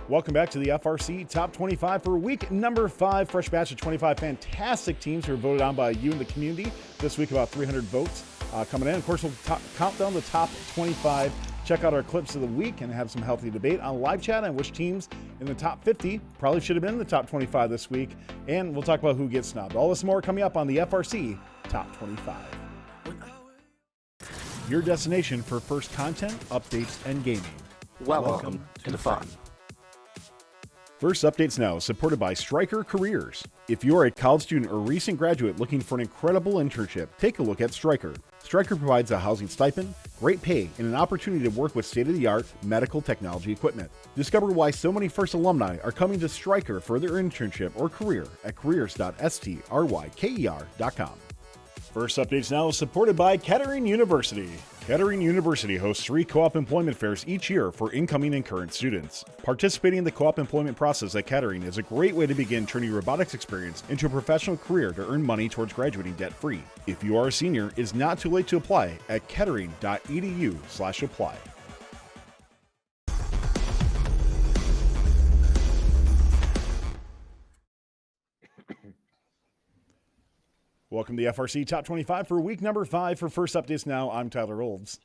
Welcome back to the FRC Top 25 for week number 5. Fresh batch of 25 fantastic teams who are voted on by you in the community. This week, about 300 votes coming in. Of course, we'll count down the top 25. Check out our clips of the week and have some healthy debate on live chat on which teams in the top 50 probably should have been in the top 25 this week. And we'll talk about who gets snubbed. All this and more coming up on the FRC Top 25. Your destination for first content, updates, and gaming. Welcome to the fun. First Updates Now, supported by Stryker Careers. If you are a college student or recent graduate looking for an incredible internship, take a look at Stryker. Stryker provides a housing stipend, great pay, and an opportunity to work with state-of-the-art medical technology equipment. Discover why so many First alumni are coming to Stryker for their internship or career at careers.stryker.com. First Updates Now is supported by Kettering University. Kettering University hosts 3 co-op employment fairs each year for incoming and current students. Participating in the co-op employment process at Kettering is a great way to begin turning your robotics experience into a professional career to earn money towards graduating debt-free. If you are a senior, it's not too late to apply at kettering.edu/apply. Welcome to the FRC Top 25 for week number 5 for First Updates Now. I'm Tyler Olds.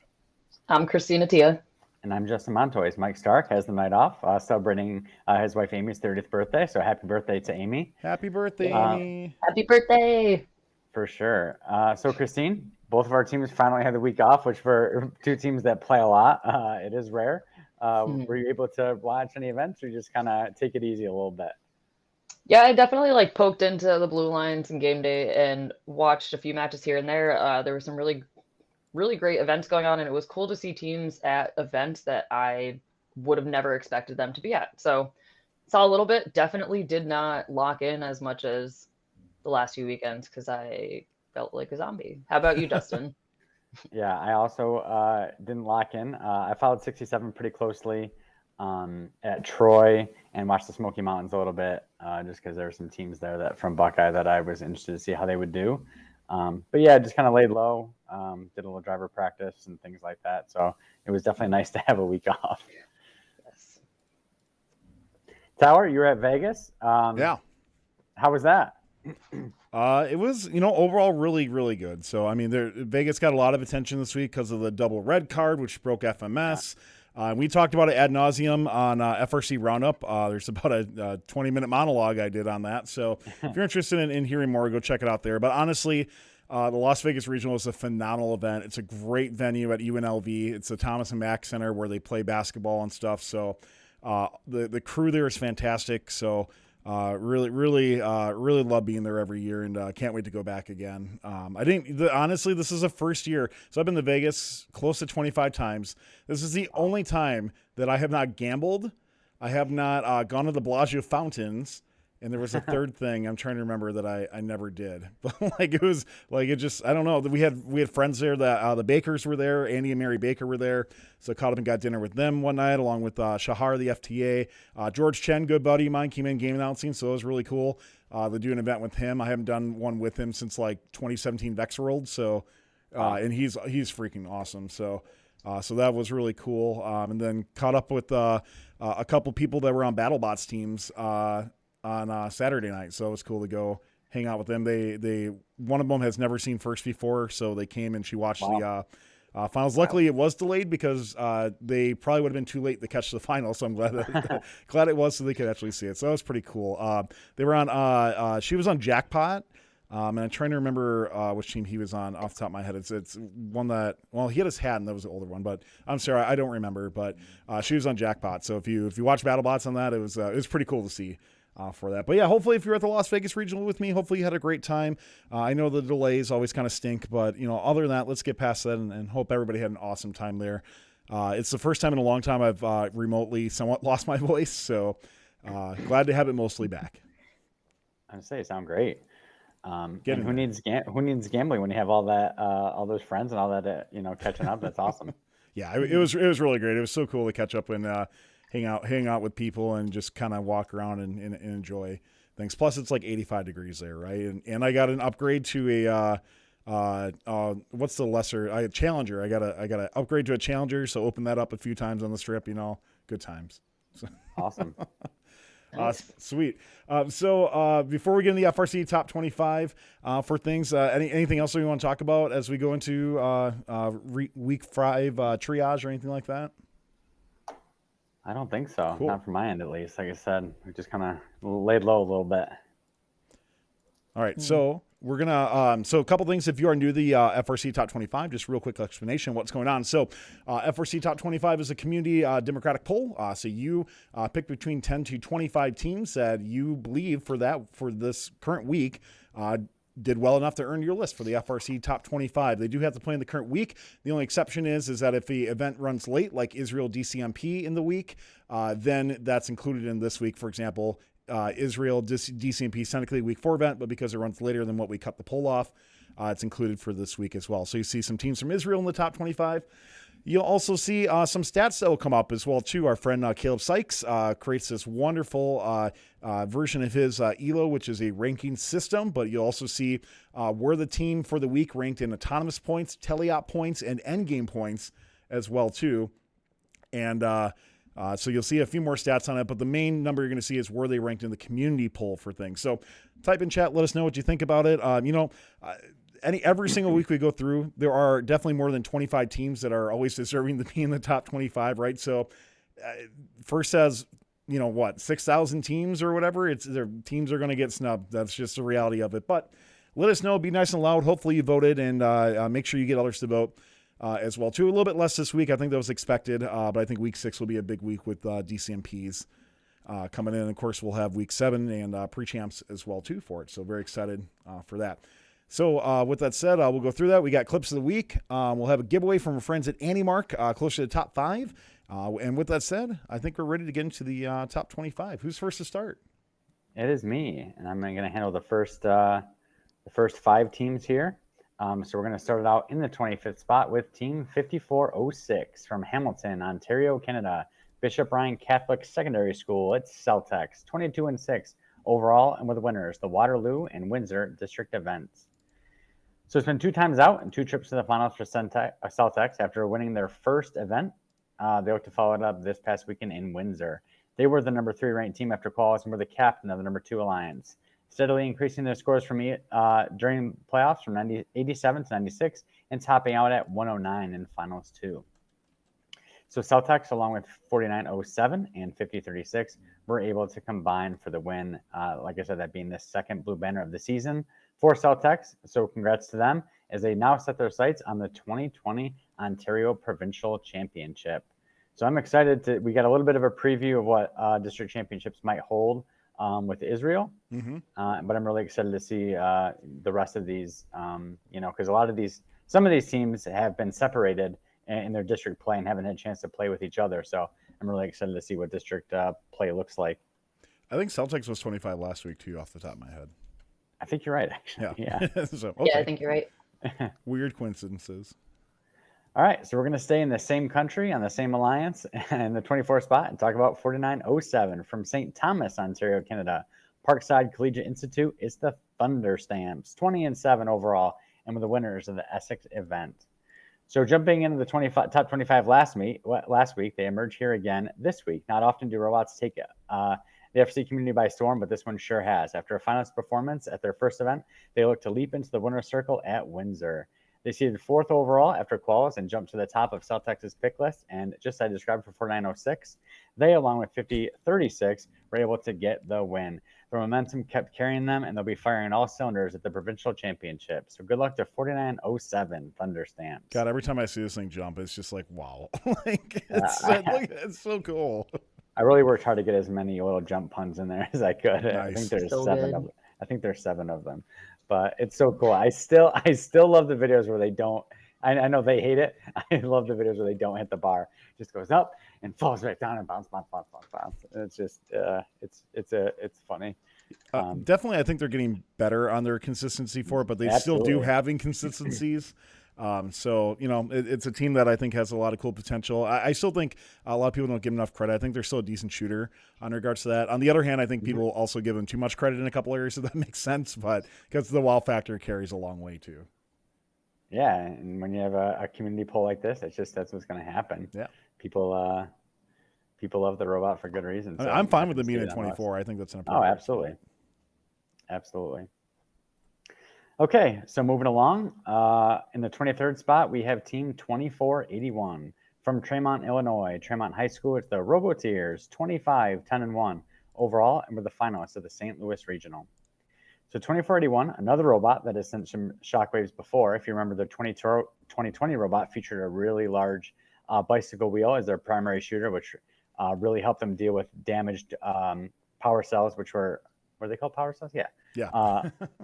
I'm Christina Tia. And I'm Justin Montoys. Mike Stark has the night off, celebrating his wife Amy's 30th birthday. So happy birthday to Amy. Happy birthday, Amy. Happy birthday. For sure. So Christine, both of our teams finally had the week off, which for 2 teams that play a lot, it is rare. Were you able to watch any events or just kind of take it easy a little bit? Yeah, I definitely poked into the Blue Lines and game day and watched a few matches here and there. There were some really great events going on, and it was cool to see teams at events that I would have never expected them to be at. So saw a little bit, definitely did not lock in as much as the last few weekends because I felt like a zombie. How about you, Justin? Yeah, I also didn't lock in. I followed 67 pretty closely at Troy and watched the Smoky Mountains a little bit just because there were some teams there that from Buckeye that I was interested to see how they would do. But yeah, just kind of laid low, did a little driver practice and things like that. So it was definitely nice to have a week off. Yes. Tower, you were at Vegas. Yeah. How was that? It was, overall really, really good. So, I mean, Vegas got a lot of attention this week because of the double red card, which broke FMS. We talked about it ad nauseum on FRC Roundup. There's about a 20-minute monologue I did on that. So if you're interested in hearing more, go check it out there. But honestly, the Las Vegas Regional is a phenomenal event. It's a great venue at UNLV. It's the Thomas and Mack Center where they play basketball and stuff. So the crew there is fantastic. So really love being there every year and can't wait to go back again. Honestly, this is the first year. So I've been to Vegas close to 25 times. This is the only time that I have not gambled. I have not gone to the Bellagio fountains. And there was a third thing I'm trying to remember that I never did. But I don't know. We had friends there that the Bakers were there. Andy and Mary Baker were there. So caught up and got dinner with them one night along with Shahar, the FTA. George Chen, good buddy of mine, came in game announcing. So it was really cool to do an event with him. I haven't done one with him since 2017 Vexworld. So, and he's freaking awesome. So that was really cool. And then caught up with a couple people that were on BattleBots teams on Saturday night. So it was cool to go hang out with them. They one of them has never seen First before, so they came and she watched the finals. Luckily, it was delayed because they probably would have been too late to catch the final. So I'm glad it was so they could actually see it. So that was pretty cool. They were on. She was on Jackpot. And I'm trying to remember which team he was on off the top of my head. It's one that, well, he had his hat and that was the older one, but I'm sorry, I don't remember. But she was on Jackpot. So if you watch BattleBots on that, it was pretty cool to see. For that. But yeah, hopefully if you're at the Las Vegas Regional with me, hopefully you had a great time. I know the delays always kind of stink, but other than that, let's get past that and hope everybody had an awesome time there. It's the first time in a long time I've remotely somewhat lost my voice, so glad to have it mostly back. I'd say it sound great. Who needs gambling when you have all that, all those friends and all that, catching up? That's awesome. Yeah, it was really great. It was so cool to catch up and hang out with people and just kind of walk around and enjoy things. Plus, it's 85 degrees there, right? And I got an upgrade to what's the lesser? Challenger. I got to upgrade to a Challenger. So open that up a few times on the strip. Good times. So. Awesome. Nice. Sweet. So before we get into the FRC top 25 for things, anything else we want to talk about as we go into week 5 triage or anything like that? I don't think so. Cool. Not from my end, at least. Like I said, we just kind of laid low a little bit. All right, so we're gonna so a couple things. If you are new to the FRC Top 25, just real quick explanation of what's going on. So FRC Top 25 is a community democratic poll. So you pick between 10 to 25 teams that you believe for this current week did well enough to earn your list for the FRC Top 25. They do have to play in the current week. The only exception is that if the event runs late, like Israel DCMP in the week, then that's included in this week. For example, Israel DCMP technically week 4 event, but because it runs later than what we cut the poll off, it's included for this week as well. So you see some teams from Israel in the top 25. You'll also see some stats that will come up as well too. Our friend Caleb Sykes creates this wonderful version of his ELO, which is a ranking system, but you'll also see where the team for the week ranked in autonomous points, teleop points, and endgame points as well too. And so you'll see a few more stats on it, but the main number you're going to see is where they ranked in the community poll for things. So type in chat, let us know what you think about it. Every single week we go through, there are definitely more than 25 teams that are always deserving to be in the top 25, right? So first says, 6,000 teams or whatever, their teams are going to get snubbed. That's just the reality of it. But let us know. Be nice and loud. Hopefully you voted, and make sure you get others to vote. As well too. A little bit less this week. I think that was expected, but I think week 6 will be a big week with DCMPs coming in. Of course, we'll have week 7 and pre-champs as well too for it. So very excited for that. So with that said, we'll go through that. We got clips of the week. We'll have a giveaway from our friends at AndyMark, close to the top 5. And with that said, I think we're ready to get into the top 25. Who's first to start? It is me, and I'm going to handle the first 5 teams here. So we're going to start it out in the 25th spot with Team 5406 from Hamilton, Ontario, Canada. Bishop Ryan Catholic Secondary School. It's Celtex, 22-6 overall, and with winners, the Waterloo and Windsor district events. So it's been 2 times out and 2 trips to the finals for Celtex after winning their first event. They look to follow it up this past weekend in Windsor. They were the number 3 ranked team after quals and were the captain of the number 2 alliance, steadily increasing their scores from during playoffs from 87 to 96 and topping out at 109 in finals 2. So Celtex, along with 4907 and 5036, were able to combine for the win. Like I said, that being the second blue banner of the season for Celtex. So congrats to them as they now set their sights on the 2020 Ontario Provincial Championship. So I'm excited we got a little bit of a preview of what district championships might hold with Israel. Mm-hmm. But I'm really excited to see the rest of these, because some of these teams have been separated in their district play and haven't had a chance to play with each other. So I'm really excited to see what district play looks like. I think Celtics was 25 last week too, off the top of my head. I think you're right, actually. Yeah. So, okay. Yeah, I think you're right. Weird coincidences. All right, so we're going to stay in the same country on the same alliance in the 24th spot and talk about 4907 from St. Thomas, Ontario, Canada. Parkside Collegiate Institute is the Thunder Stamps, 20-7 overall, and with the winners of the Essex event. So jumping into the top 25 last week, they emerged here again this week. Not often do robots take the FRC community by storm, but this one sure has. After a finals performance at their first event, they look to leap into the winner's circle at Windsor. They seeded 4th overall after quals and jumped to the top of Celtex's pick list. And just as I described for 4906, they, along with 5036, were able to get the win. The momentum kept carrying them, and they'll be firing all cylinders at the provincial championship. So good luck to 4907 Thunder Stamps. God, every time I see this thing jump, it's just like, wow. It's so cool. I really worked hard to get as many little jump puns in there as I could. Nice. I think there's So 7 good. of them. I think there's 7 of them. But it's so cool. I still love the videos where they don't. I know they hate it. I love the videos where they don't hit the bar. Just goes up and falls back down and bounce. It's just it's funny. Definitely, I think they're getting better on their consistency for it, but they still do have inconsistencies. So, it's a team that I think has a lot of cool potential. I still think a lot of people don't give them enough credit. I think they're still a decent shooter on regards to that. On the other hand, I think people also give them too much credit in a couple areas, so that makes sense, but because the wow factor carries a long way too. Yeah. And when you have a community poll like this, that's what's going to happen. Yeah. People people love the robot for good reason. I mean, So I'm fine I with can them being see at it on the list. 24. I think that's an Oh, appropriate absolutely. spot. Absolutely. Okay, so moving along, in the 23rd spot, we have Team 2481 from Tremont, Illinois. Tremont High School, it's the Robotiers, 25-10-1 overall, and we're the finalists of the St. Louis Regional. So 2481, another robot that has sent some shockwaves before. If you remember, the 2020 robot featured a really large bicycle wheel as their primary shooter, which really helped them deal with damaged power cells, which were they called power cells? Yeah.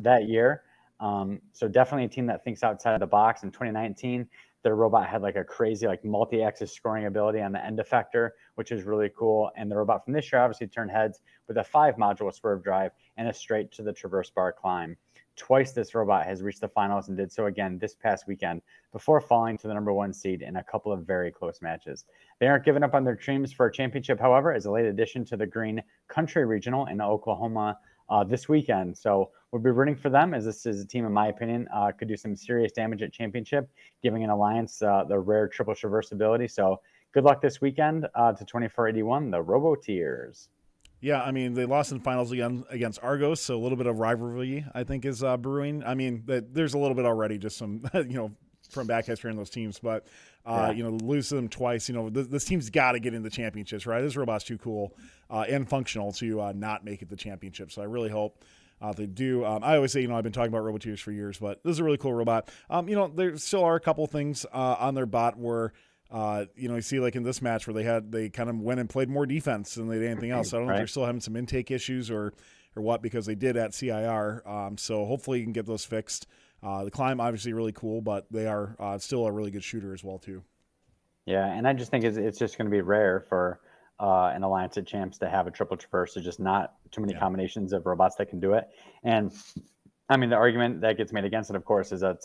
That year. So definitely a team that thinks outside of the box. In 2019, their robot had like a crazy like multi-axis scoring ability on the end effector, which is really cool. And the robot from this year obviously turned heads with a 5-module swerve drive and a straight to the traverse bar climb. Twice this robot has reached the finals and did so again this past weekend before falling to the number 1 seed in a couple of very close matches. They aren't giving up on their dreams for a championship, however, as a late addition to the Green Country Regional in Oklahoma this weekend. So we'll be rooting for them, as this is a team, in my opinion, could do some serious damage at championship, giving an alliance the rare triple traverse ability. So good luck this weekend to 2481, the Robotiers. Yeah, I mean, they lost in finals again against Argos, so a little bit of rivalry, I think, is brewing. I mean, there's a little bit already, just some, from back history in those teams, but, lose to them twice, this team's got to get in the championships, right? This robot's too cool and functional to not make it the championship, so I really hope they do. I always say, I've been talking about Robotiers for years, but this is a really cool robot. There still are a couple things on their bot where, you see like in this match where they kind of went and played more defense than they did anything else. So I don't know if they're still having some intake issues or what, because they did at CIR. So hopefully you can get those fixed. The climb obviously really cool, but they are still a really good shooter as well too. Yeah, and I just think it's just going to be rare for an alliance at champs to have a triple traverse. There's just not too many combinations of robots that can do it. And I mean, the argument that gets made against it, of course, is that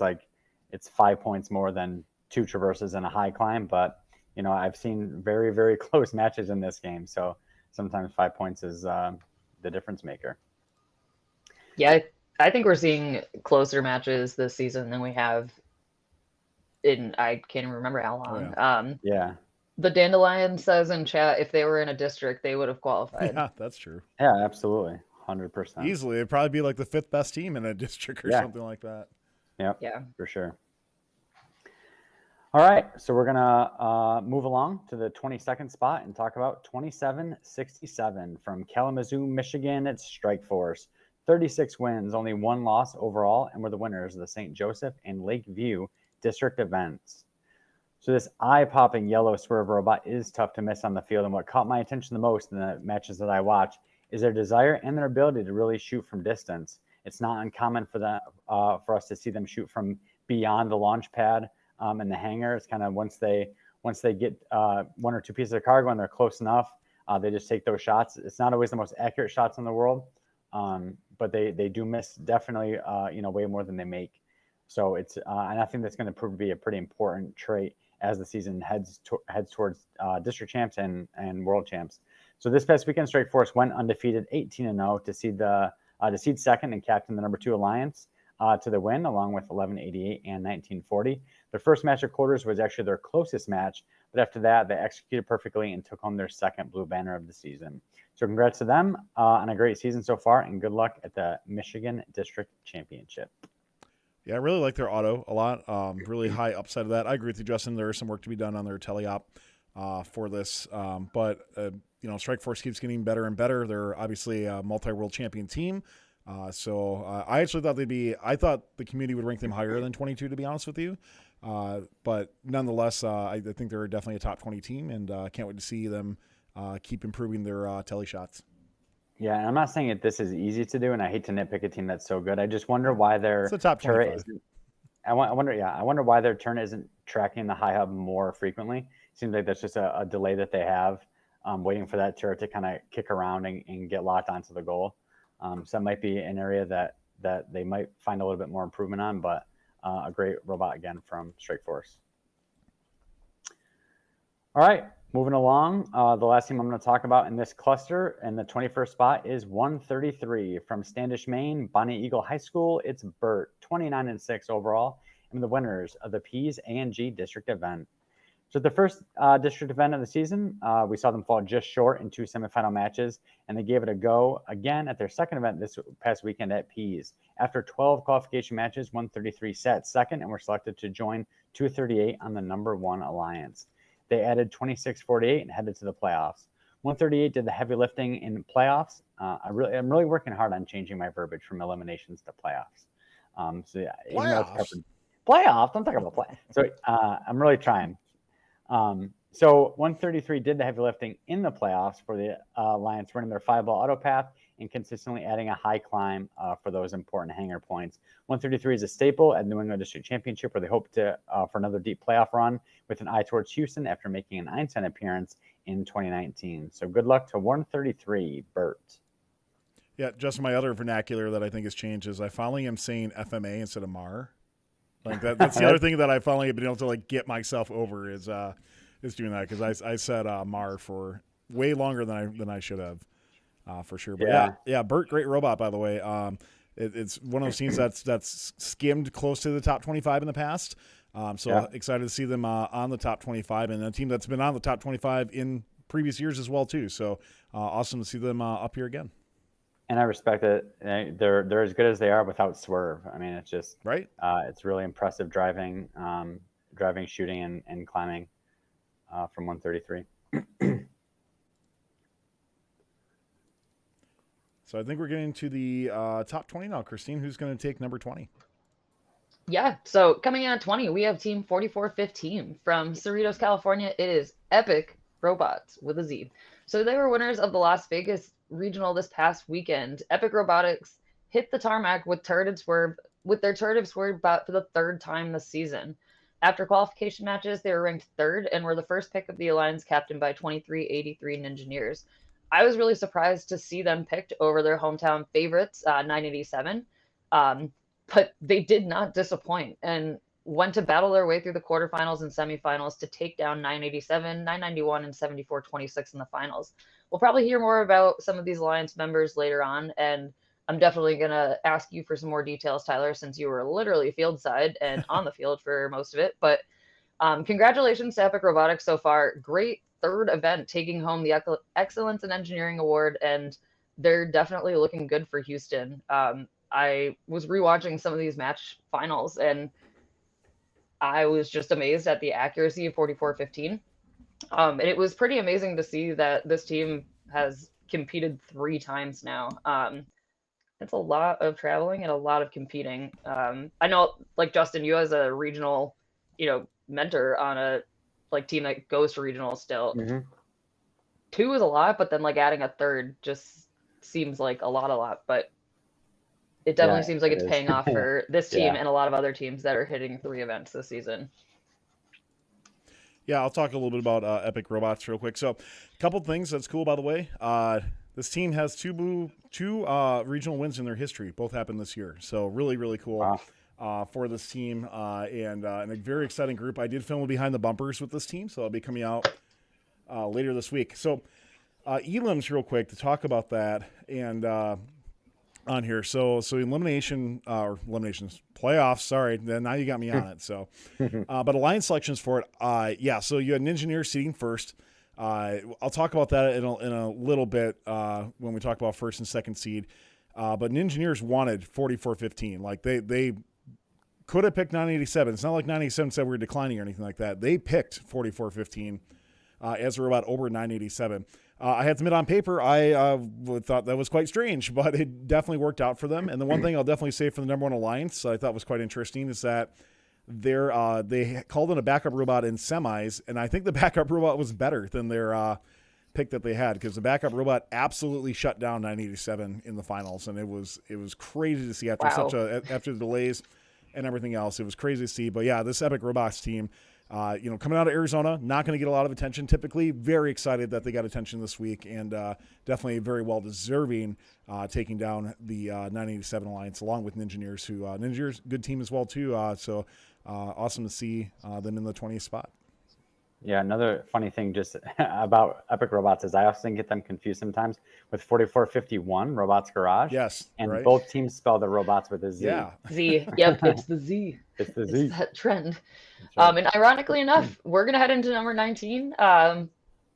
it's 5 points more than 2 traverses and a high climb. But I've seen very, very close matches in this game, so sometimes 5 points is the difference maker. Yeah, I think we're seeing closer matches this season than we have in, I can't even remember how long. Yeah. The Dandelion says in chat, if they were in a district, they would have qualified. Yeah, that's true. Yeah, absolutely. 100%. Easily. It'd probably be like the 5th best team in a district or something like that. Yep. Yeah. For sure. All right, so we're going to move along to the 22nd spot and talk about 2767 from Kalamazoo, Michigan. It's Strikeforce. 36 wins, only 1 loss overall, and we're the winners of the St. Joseph and Lakeview district events. So this eye-popping yellow swerve robot is tough to miss on the field, and what caught my attention the most in the matches that I watched is their desire and their ability to really shoot from distance. It's not uncommon for us to see them shoot from beyond the launch pad and the hangar. It's kind of once they get 1 or 2 pieces of cargo and they're close enough, they just take those shots. It's not always the most accurate shots in the world, but they do miss definitely way more than they make. So it's and I think that's going to prove to be a pretty important trait as the season heads towards district champs and world champs. So this past weekend, Strikeforce went undefeated, 18-0 to seed second and captain the number 2 alliance to the win, along with 1188 and 1940. Their first match at quarters was actually their closest match, but after that, they executed perfectly and took home their 2nd blue banner of the season. So congrats to them on a great season so far, and good luck at the Michigan District Championship. Yeah, I really like their auto a lot. Really high upside of that. I agree with you, Justin. There is some work to be done on their teleop for this. But Strikeforce keeps getting better and better. They're obviously a multi-world champion team. So I actually thought I thought the community would rank them higher than 22, to be honest with you. But nonetheless, I think they're definitely a top 20 team, and can't wait to see them keep improving their tele shots. Yeah, and I'm not saying that this is easy to do, and I hate to nitpick a team that's so good. I just wonder why their turret isn't. I wonder why their turn isn't tracking the high hub more frequently. Seems like that's just a delay that they have, waiting for that turret to kind of kick around and get locked onto the goal. So that might be an area that they might find a little bit more improvement on, but a great robot again from Strikeforce. All right, moving along. The last team I'm going to talk about in this cluster in the 21st spot is 133 from Standish, Maine, Bonnie Eagle High School. It's Burt, 29-6 overall, and the winners of the Pease A&G district event. So the first district event of the season, we saw them fall just short in 2 semifinal matches, and they gave it a go again at their second event this past weekend at Pease. After 12 qualification matches, 133 sat second and were selected to join 238 on the number 1 alliance. They added 26-48 and headed to the playoffs. 138 did the heavy lifting in playoffs. I'm really working hard on changing my verbiage from eliminations to playoffs. So yeah, even though it's covered playoffs, I'm talking about play. So I'm really trying. So 133 did the heavy lifting in the playoffs for the Alliance, running their 5-ball auto path and consistently adding a high climb for those important hanger points. 133 is a staple at New England District Championship, where they hope to for another deep playoff run with an eye towards Houston after making an Einstein appearance in 2019. So good luck to 133, Bert. Yeah, just my other vernacular that I think has changed is I finally am saying FMA instead of MAR. Like that's the other thing that I finally have been able to like get myself over is doing that, because I said MAR for way longer than I should have, for sure. But yeah, Bert, great robot, by the way. It's one of those teams that's skimmed close to the top 25 in the past. Excited to see them on the top 25, and a team that's been on the top 25 in previous years as well too. So awesome to see them up here again. And I respect it. They're as good as they are without swerve. I mean, it's just right. It's really impressive driving, shooting, and climbing from 133. So I think we're getting to the top 20 now. Christine, who's going to take number 20? Yeah, so coming in at 20, we have Team 4415 from Cerritos, California. It is Epic Robots with a Z. So they were winners of the Las Vegas Regional this past weekend. Epic Robotics hit the tarmac with their turreted swerve bot for the 3rd time this season. After qualification matches, they were ranked 3rd and were the first pick of the Alliance, captained by 2383 Ninjineers. I was really surprised to see them picked over their hometown favorites, 987. But they did not disappoint and went to battle their way through the quarterfinals and semifinals to take down 987, 991, and 7426 in the finals. We'll probably hear more about some of these Alliance members later on, and I'm definitely going to ask you for some more details, Tyler, since you were literally field side and on the field for most of it. But congratulations to Epic Robotics so far. Great 3rd event, taking home the Excellence in Engineering Award, and they're definitely looking good for Houston. I was rewatching some of these match finals, and I was just amazed at the accuracy of 4415. And it was pretty amazing to see that this team has competed 3 times now. It's a lot of traveling and a lot of competing. I know, like Justin, you as a regional, mentor on a team that goes to regional still. Mm-hmm. 2 is a lot, but then adding a 3rd just seems like a lot. But it definitely seems like it's paying off for this team and a lot of other teams that are hitting 3 events this season. Yeah, I'll talk a little bit about Epic Robots real quick. So, a couple things that's cool, by the way. This team has two regional wins in their history. Both happened this year. So, really, really cool for this team and a very exciting group. I did film behind the bumpers with this team, so I'll be coming out later this week. So, elims real quick to talk about that and on here. So eliminations, playoffs. Sorry, now you got me on it. So, but Alliance selections for it. So you had an engineer seating first. I'll talk about that in a little bit when we talk about 1st and 2nd seed. But Ninjineers wanted 4415. Like they could have picked 987. It's not like 987 said we were declining or anything like that. They picked 4415 as a robot over 987. I have to admit, on paper, I thought that was quite strange, but it definitely worked out for them. And the one thing I'll definitely say for the number 1 Alliance I thought was quite interesting is that they called in a backup robot in semis, and I think the backup robot was better than their pick that they had, because the backup robot absolutely shut down 987 in the finals, and it was crazy to see after after the delays and everything else. It was crazy to see. But yeah, this Epic Robots team. Coming out of Arizona, not going to get a lot of attention typically. Very excited that they got attention this week, and definitely very well deserving taking down the 987 Alliance along with Ninjineers, who Ninjineers good team as well too. So awesome to see them in the 20th spot. Yeah, another funny thing just about Epic Robots is I often get them confused sometimes with 4451 Robots Garage. Yes, And right. both teams spell the robots with a Z. Yeah. Z. Yep, it's the Z. It's the It's Z. that trend. That's right. And ironically enough, we're gonna head into number 19.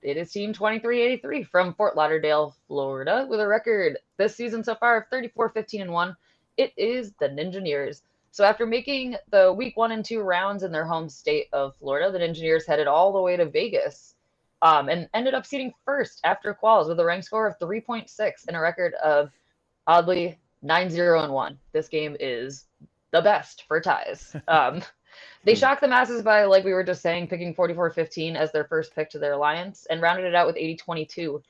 It is Team 2383 from Fort Lauderdale, Florida, with a record this season so far of 34-15-1. It is the Ninjaneers. So after making the week 1 and 2 rounds in their home state of Florida, the Ninjaneers headed all the way to Vegas, and ended up seating first after quals with a rank score of 3.6 and a record of, oddly, 9-0-1. This game is the best for ties. They shocked the masses by, like we were just saying, picking 44-15 as their first pick to their alliance and rounded it out with 80-22.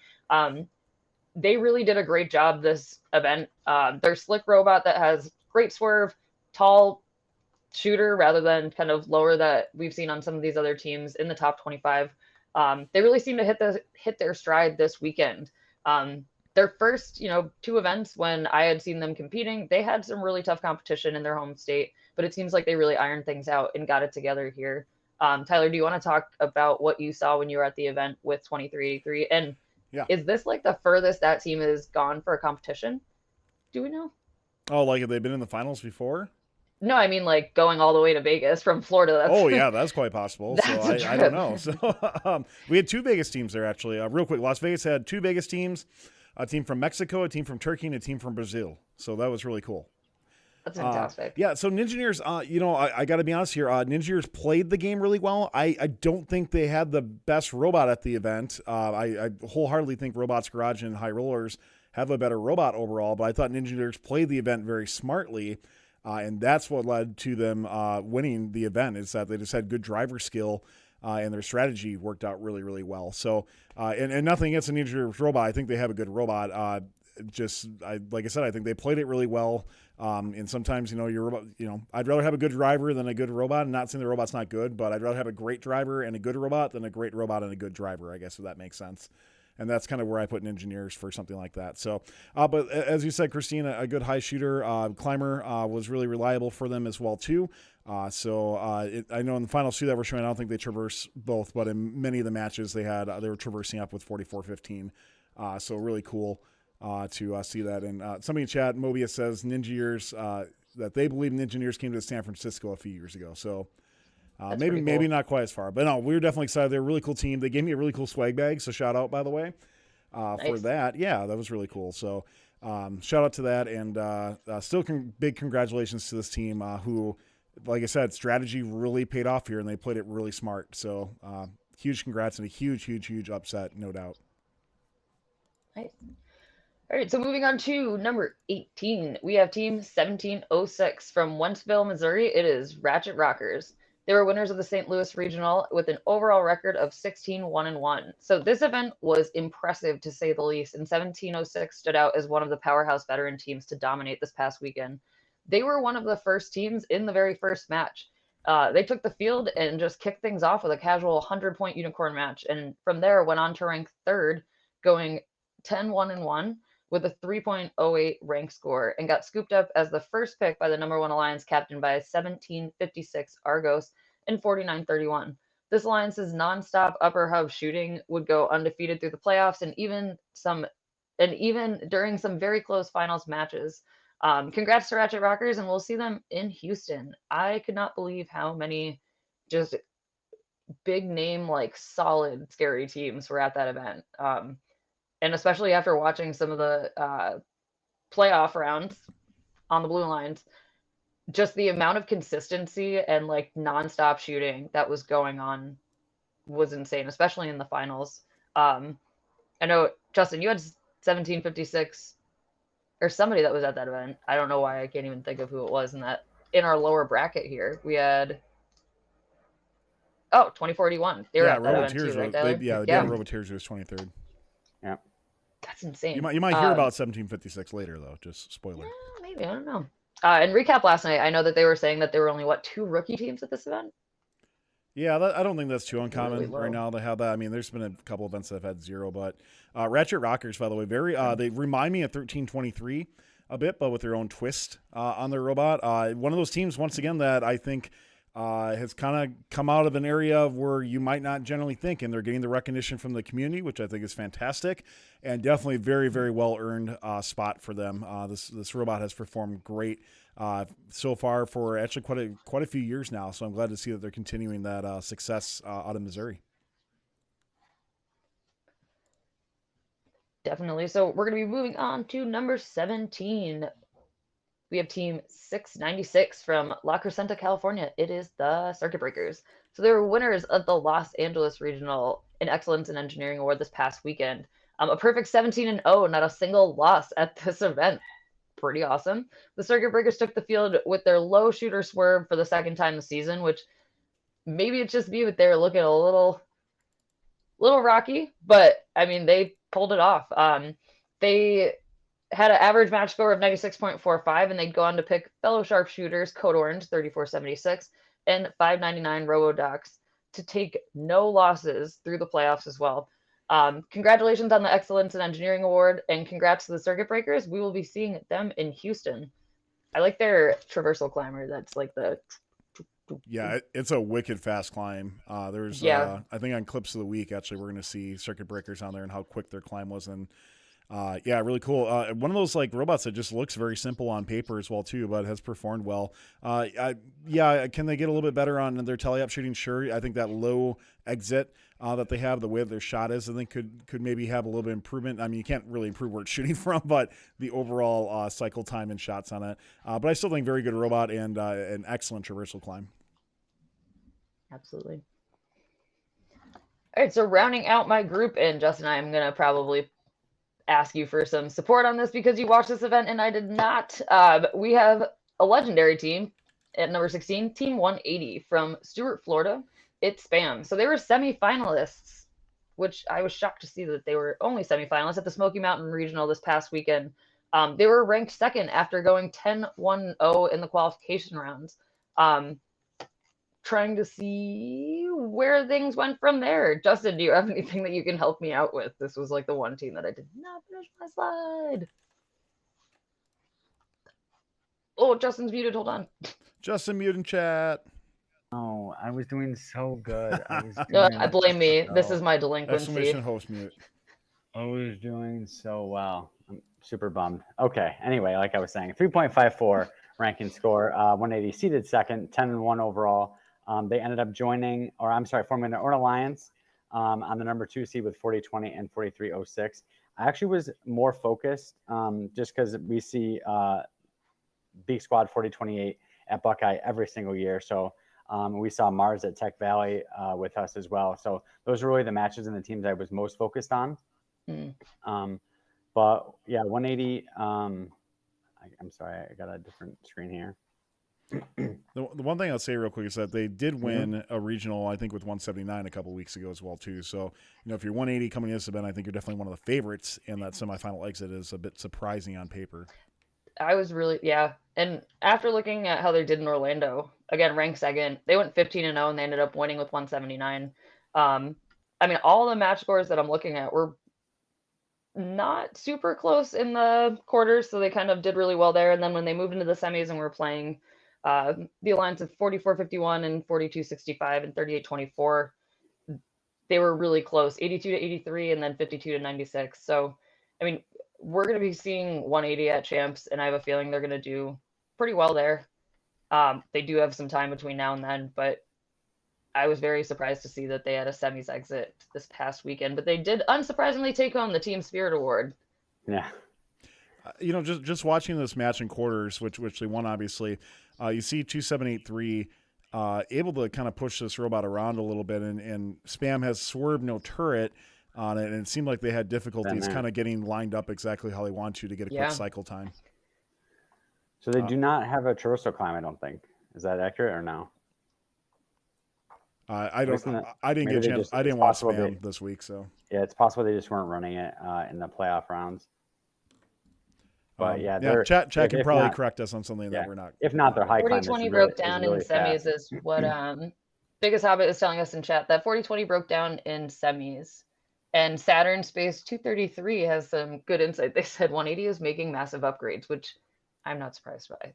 They really did a great job this event. Their slick robot that has great swerve, tall shooter rather than kind of lower that we've seen on some of these other teams in the top 25. They really seem to hit their stride this weekend. Their first, 2 events when I had seen them competing, they had some really tough competition in their home state, but it seems like they really ironed things out and got it together here. Tyler, do you want to talk about what you saw when you were at the event with 2383? And is this like the furthest that team has gone for a competition? Do we know? Oh, like have they been in the finals before? No, I mean like going all the way to Vegas from Florida. That's quite possible. That's I don't know. So we had 2 Vegas teams there actually. Real quick, Las Vegas had 2 Vegas teams, a team from Mexico, a team from Turkey, and a team from Brazil. So that was really cool. That's fantastic. So Ninjaneers, I got to be honest here. Ninjaneers played the game really well. I don't think they had the best robot at the event. I wholeheartedly think Robots Garage and High Rollers have a better robot overall, but I thought Ninjaneers played the event very smartly. And that's what led to them winning the event, is that they just had good driver skill and their strategy worked out really, really well. So, and nothing against a Ninja robot. I think they have a good robot. Like I said, I think they played it really well. And sometimes, your robot, I'd rather have a good driver than a good robot. I'm not saying the robot's not good, but I'd rather have a great driver and a good robot than a great robot and a good driver, I guess, if that makes sense. And that's kind of where I put Ninjaneers for something like that. So, but as you said, Christine, a good high shooter, climber was really reliable for them as well too. I know in the final 2 that we're showing, I don't think they traverse both, but in many of the matches they were traversing up with 44-15. So really cool to see that. And somebody in chat, Mobius says Ninjaneers that they believe Ninjaneers came to San Francisco a few years ago. So. Maybe not quite as far, but no, we were definitely excited. They're a really cool team. They gave me a really cool swag bag, so shout out, by the way, for that. Yeah, that was really cool. So shout out to that, and still big congratulations to this team who, like I said, strategy really paid off here, and they played it really smart. So huge congrats and a huge upset, no doubt. Nice. All right, so moving on to number 18, we have Team 1706 from Wentzville, Missouri. It is Ratchet Rockers. They were winners of the St. Louis Regional with an overall record of 16-1-1. So this event was impressive to say the least, and 1706 stood out as one of the powerhouse veteran teams to dominate this past weekend. They were one of the first teams in the very first match. They took the field and just kicked things off with a casual 100-point unicorn match, and from there went on to rank 3rd, going 10-1-1 with a 3.08 rank score, and got scooped up as the first pick by the number 1 alliance, captained by 1756 Argos and 4931. This alliance's nonstop upper hub shooting would go undefeated through the playoffs and even during some very close finals matches. Congrats to Ratchet Rockers, and we'll see them in Houston. I could not believe how many just big name, like solid, scary teams were at that event. And especially after watching some of the playoff rounds on the blue lines, just the amount of consistency and like nonstop shooting that was going on was insane, especially in the finals. I know, Justin, you had 1756 or somebody that was at that event. I don't know why I can't even think of who it was in our lower bracket here. We had 2041. They were at that event too, right, Tyler? Robotics was 23rd. Yeah. That's insane. You might hear about 1756 later, though. Just spoiler. Yeah, maybe. I don't know. And recap last night, I know that they were saying that there were only, 2 rookie teams at this event? Yeah, I don't think that's too uncommon really right now to have that. I mean, there's been a couple events that have had 0, but Ratchet Rockers, by the way, they remind me of 1323 a bit, but with their own twist on their robot. One of those teams, once again, that I think has kind of come out of an area where you might not generally think, and they're getting the recognition from the community, which I think is fantastic, and definitely very, very well earned spot for them. This robot has performed great so far for actually quite a few years now. So I'm glad to see that they're continuing that success out of Missouri. Definitely. So we're going to be moving on to number 17. We have team 696 from La Crescenta, California. It is the Circuit Breakers. So they were winners of the Los Angeles Regional in Excellence in Engineering Award this past weekend. A perfect 17-0, not a single loss at this event. Pretty awesome. The Circuit Breakers took the field with their low shooter swerve for the second time this season, which maybe it's just me, but they're looking a little rocky, but I mean, they pulled it off. They had an average match score of 96.45, and they'd go on to pick fellow sharpshooters Code Orange 3476 and 599 Robotics to take no losses through the playoffs as well. Congratulations on the Excellence in Engineering Award, and congrats to the Circuit Breakers. We will be seeing them in Houston. I like their traversal climber. That's like the... Yeah, it's a wicked fast climb. I think on Clips of the Week, actually, we're going to see Circuit Breakers on there and how quick their climb was. And really cool. One of those like robots that just looks very simple on paper as well too, but has performed well. Can they get a little bit better on their telly-up shooting? Sure. I think that low exit that they have, the way that their shot is, I think could maybe have a little bit of improvement. I mean, you can't really improve where it's shooting from, but the overall cycle time and shots on it. But I still think very good robot and an excellent traversal climb. Absolutely. All right, so rounding out my group, and Justin, I'm going to probably ask you for some support on this because you watched this event and I did not. We have a legendary team at number 16, Team 180 from Stuart, Florida. It's Spam. So they were semifinalists, which I was shocked to see that they were only semifinalists at the Smoky Mountain Regional this past weekend. They were ranked second after going 10-1-0 in the qualification rounds. Trying to see where things went from there. Justin, do you have anything that you can help me out with? This was like the one team that I did not finish my slide. Oh, Justin's muted. Hold on. Justin muted chat. Oh, I was doing so good. I blame me. This is my delinquency. Exclamation host mute. I was doing so well. I'm super bummed. Okay. Anyway, like I was saying, 3.54 ranking score, 180 seeded second, 10-1 overall. They ended up forming their own alliance on the number 2 seed with 4020 and 4306. I actually was more focused just because we see Big Squad 4028 at Buckeye every single year. So we saw Mars at Tech Valley with us as well. So those are really the matches and the teams I was most focused on. But yeah, 180. I'm sorry, I got a different screen here. The one thing I'll say real quick is that they did win a regional, I think, with 179 a couple weeks ago as well too. So, if you're 180 coming into this event, I think you're definitely one of the favorites, and that semifinal exit is a bit surprising on paper. I was and after looking at how they did in Orlando, again ranked second, they went 15-0 and they ended up winning with 179. I mean, all the match scores that I'm looking at were not super close in the quarters, so they kind of did really well there. And then when they moved into the semis and were playing the alliance of 44-51 and 42-65 and 38-24, they were really close, 82-83 and then 52-96. So, I mean, we're going to be seeing 180 at champs, and I have a feeling they're going to do pretty well there. They do have some time between now and then, but I was very surprised to see that they had a semis exit this past weekend, but they did unsurprisingly take home the Team Spirit Award. Yeah. Just watching this match in quarters, which they won, obviously, you see 2783 able to kind of push this robot around a little bit, and Spam has swerved no turret on it, and it seemed like they had difficulties kind of getting lined up exactly how they want to get a quick cycle time. So they do not have a traversal climb, I don't think. Is that accurate or no? I didn't get a chance. I didn't watch Spam this week, so yeah, it's possible they just weren't running it in the playoff rounds. But chat can probably correct us on something that we're not. If not, their high climb 40-20 broke down in semis is what Biggest Hobbit is telling us in chat, that 40-20 broke down in semis. And Saturn Space 233 has some good insight. They said 180 is making massive upgrades, which I'm not surprised by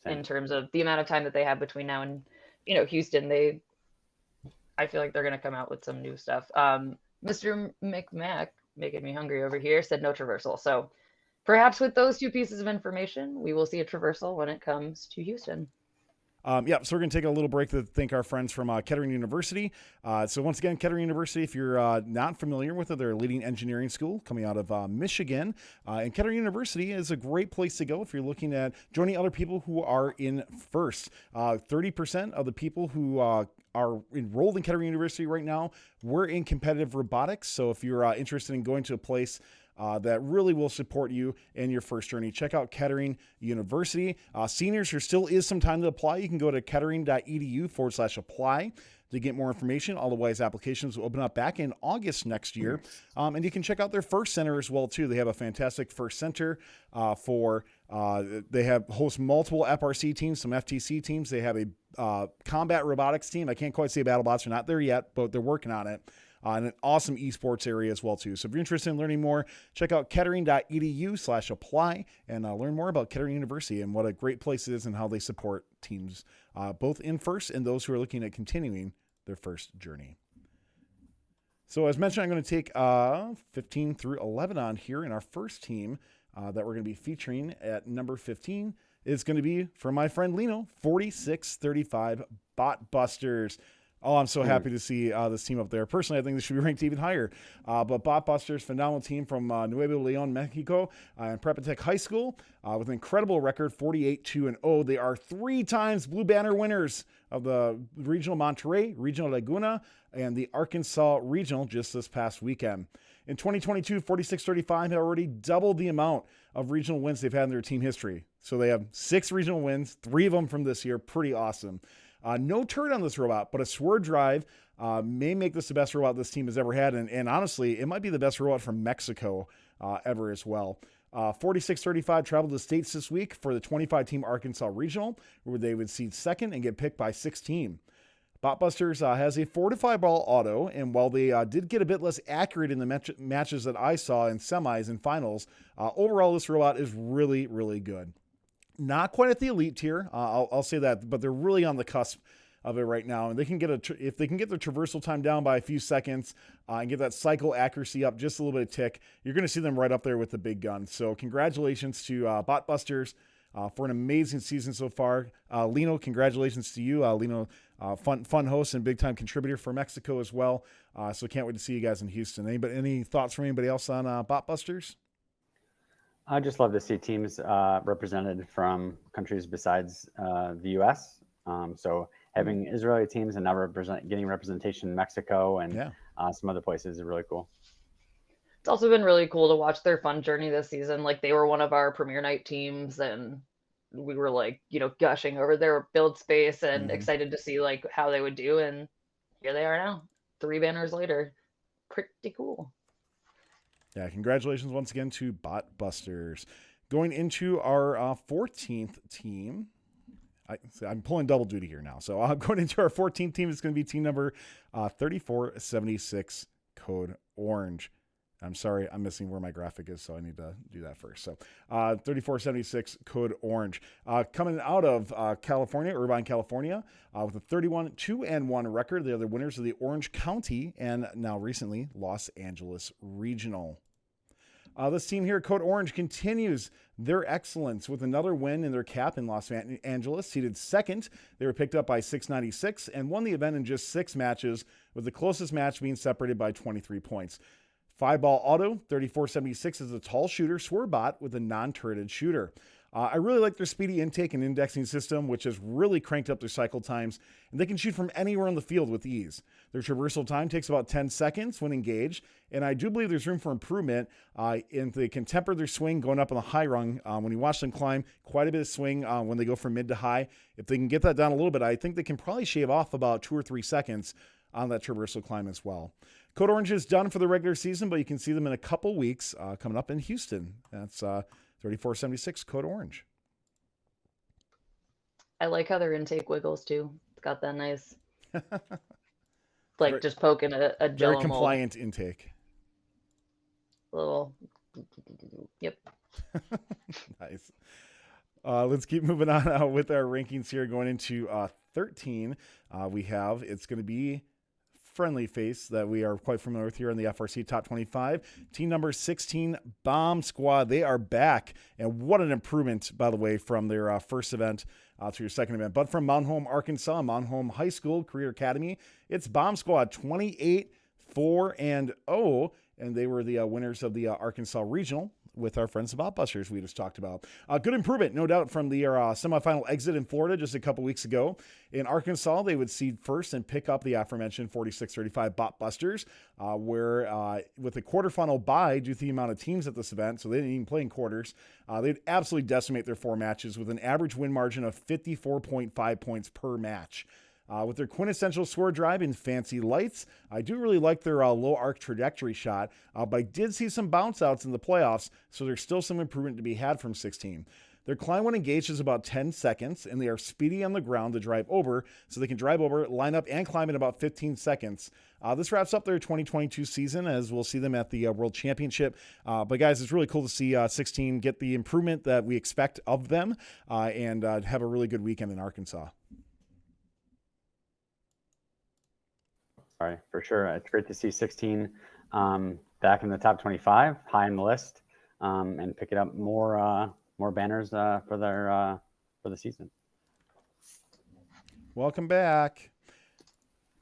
in terms of the amount of time that they have between now and Houston, I feel like they're going to come out with some new stuff. Mr. McMack, making me hungry over here, said no traversal. So perhaps with those two pieces of information, we will see a traversal when it comes to Houston. So we're going to take a little break to thank our friends from Kettering University. So once again, Kettering University, if you're not familiar with it, they're a leading engineering school coming out of Michigan. And Kettering University is a great place to go if you're looking at joining other people who are in FIRST. 30% of the people who are enrolled in Kettering University right now were in competitive robotics. So if you're interested in going to a place that really will support you in your first journey, check out Kettering University. Seniors, there still is some time to apply. You can go to kettering.edu/apply to get more information. Otherwise, applications will open up back in August next year. And you can check out their FIRST Center as well, too. They have a fantastic FIRST Center they host multiple FRC teams, some FTC teams. They have a combat robotics team. I can't quite say BattleBots are not there yet, but they're working on it. And an awesome esports area as well, too. So if you're interested in learning more, check out kettering.edu/apply and learn more about Kettering University and what a great place it is and how they support teams, both in FIRST and those who are looking at continuing their FIRST journey. So as mentioned, I'm going to take 15 through 11 on here, and our first team that we're going to be featuring at number 15 is going to be from my friend Lino, 4635 Bot Busters. Oh, I'm so happy to see this team up there. Personally, I think they should be ranked even higher. But Botbusters, phenomenal team from Nuevo Leon, Mexico, and Prepatech High School with an incredible record, 48-2-0. They are 3 times Blue Banner winners of the Regional Monterrey, Regional Laguna, and the Arkansas Regional just this past weekend. In 2022, 4635 had already doubled the amount of regional wins they've had in their team history. So they have 6 regional wins, 3 of them from this year. Pretty awesome. No turd on this robot, but a sword drive may make this the best robot this team has ever had. And honestly, it might be the best robot from Mexico ever as well. 4635 traveled to the States this week for the 25-team Arkansas Regional, where they would seed second and get picked by 16. Botbusters has a 4-5 ball auto, and while they did get a bit less accurate in the matches that I saw in semis and finals, overall this robot is really, really good. Not quite at the elite tier, I'll say that, but they're really on the cusp of it right now. And they can get if they can get their traversal time down by a few seconds and get that cycle accuracy up just a little bit of tick, you're going to see them right up there with the big guns. So congratulations to Botbusters for an amazing season so far. Lino, congratulations to you. Lino, fun host and big time contributor for Mexico as well. So can't wait to see you guys in Houston. Any thoughts from anybody else on Botbusters? I just love to see teams represented from countries besides the U.S. So having Israeli teams and now getting representation in Mexico and some other places is really cool. It's also been really cool to watch their fun journey this season. Like, they were one of our premiere night teams, and we were like, gushing over their build space and excited to see like how they would do. And here they are now, 3 banners later. Pretty cool. Yeah, congratulations once again to Botbusters. Going into our 14th team. I'm pulling double duty here now. So I'm going into our 14th team. It's going to be team number 3476, Code Orange. I'm sorry, I'm missing where my graphic is, so I need to do that first. So 3476, Code Orange. Coming out of California, Irvine, California, with a 31-2-1 record. They're the winners of the Orange County and now recently Los Angeles Regional. This team here, Code Orange, continues their excellence with another win in their cap in Los Angeles. Seated second, they were picked up by 696 and won the event in just 6 matches, with the closest match being separated by 23 points. 5-ball auto, 3476 is a tall shooter, Swerbot with a non-turreted shooter. I really like their speedy intake and indexing system, which has really cranked up their cycle times, and they can shoot from anywhere on the field with ease. Their traversal time takes about 10 seconds when engaged, and I do believe there's room for improvement, and they can temper their swing going up on the high rung. When you watch them climb, quite a bit of swing when they go from mid to high. If they can get that down a little bit, I think they can probably shave off about 2 or 3 seconds on that traversal climb as well. Code Orange is done for the regular season, but you can see them in a couple weeks coming up in Houston. That's 3476 Code Orange. I like how their intake wiggles too. It's got that nice, like just poking a jello very compliant intake. Little, yep. Nice. Let's keep moving on with our rankings here. Going into 13, it's going to be friendly face that we are quite familiar with here in the FRC Top 25. Team number 16, Bomb Squad. They are back, and what an improvement, by the way, from their first event to your second event. But from Mount Home, Arkansas, Mount Home High School Career Academy, it's Bomb Squad 28-4-0, and they were the winners of the Arkansas Regional with our friends the Botbusters we just talked about. Good improvement, no doubt, from their semifinal exit in Florida just a couple weeks ago. In Arkansas, they would seed first and pick up the aforementioned 46-35 Botbusters, where with a quarterfinal bye due to the amount of teams at this event, so they didn't even play in quarters, they'd absolutely decimate their 4 matches with an average win margin of 54.5 points per match. With their quintessential sword drive and fancy lights, I do really like their low arc trajectory shot, but I did see some bounce outs in the playoffs, so there's still some improvement to be had from 16. Their climb when engaged is about 10 seconds, and they are speedy on the ground to drive over, so they can drive over, line up, and climb in about 15 seconds. This wraps up their 2022 season, as we'll see them at the World Championship. But guys, it's really cool to see 16 get the improvement that we expect of them and have a really good weekend in Arkansas. Sorry, for sure. It's great to see 16 back in the top 25, high on the list, and picking up more banners for the season. Welcome back.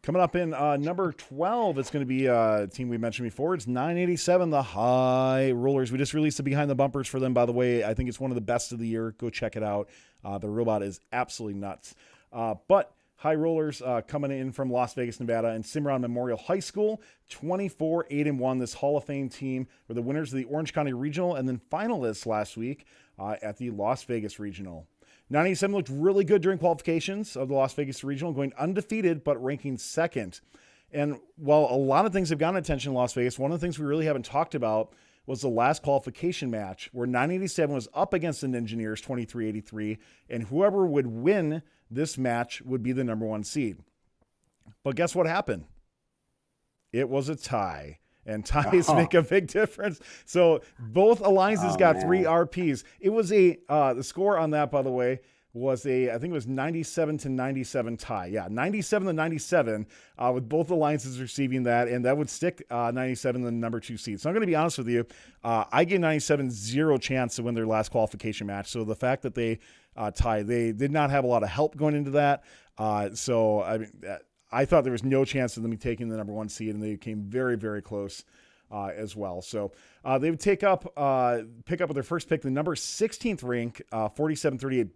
Coming up in number 12, it's going to be a team we mentioned before. It's 987, the High Rollers. We just released the behind the bumpers for them, by the way. I think it's one of the best of the year. Go check it out. The robot is absolutely nuts. But High Rollers coming in from Las Vegas, Nevada, and Cimarron Memorial High School, 24-8-1. This Hall of Fame team were the winners of the Orange County Regional and then finalists last week at the Las Vegas Regional. 987 looked really good during qualifications of the Las Vegas Regional, going undefeated but ranking second. And while a lot of things have gotten attention in Las Vegas, one of the things we really haven't talked about was the last qualification match where 987 was up against the Engineers 23-83, and whoever would win this match would be the number 1 seed. But guess what happened? It was a tie, and ties make a big difference. So both alliances got 3 RPs. It was the score on that, by the way, was I think it was 97-97 tie. Yeah, 97-97 with both alliances receiving that, and that would stick 97 in the number 2 seed. So I'm going to be honest with you. I gave 97 zero chance to win their last qualification match. So the fact that they tied, they did not have a lot of help going into that. So I thought there was no chance of them taking the number 1 seed, and they came very, very close as well. So they would pick up with their first pick, the number 16th rank, 4738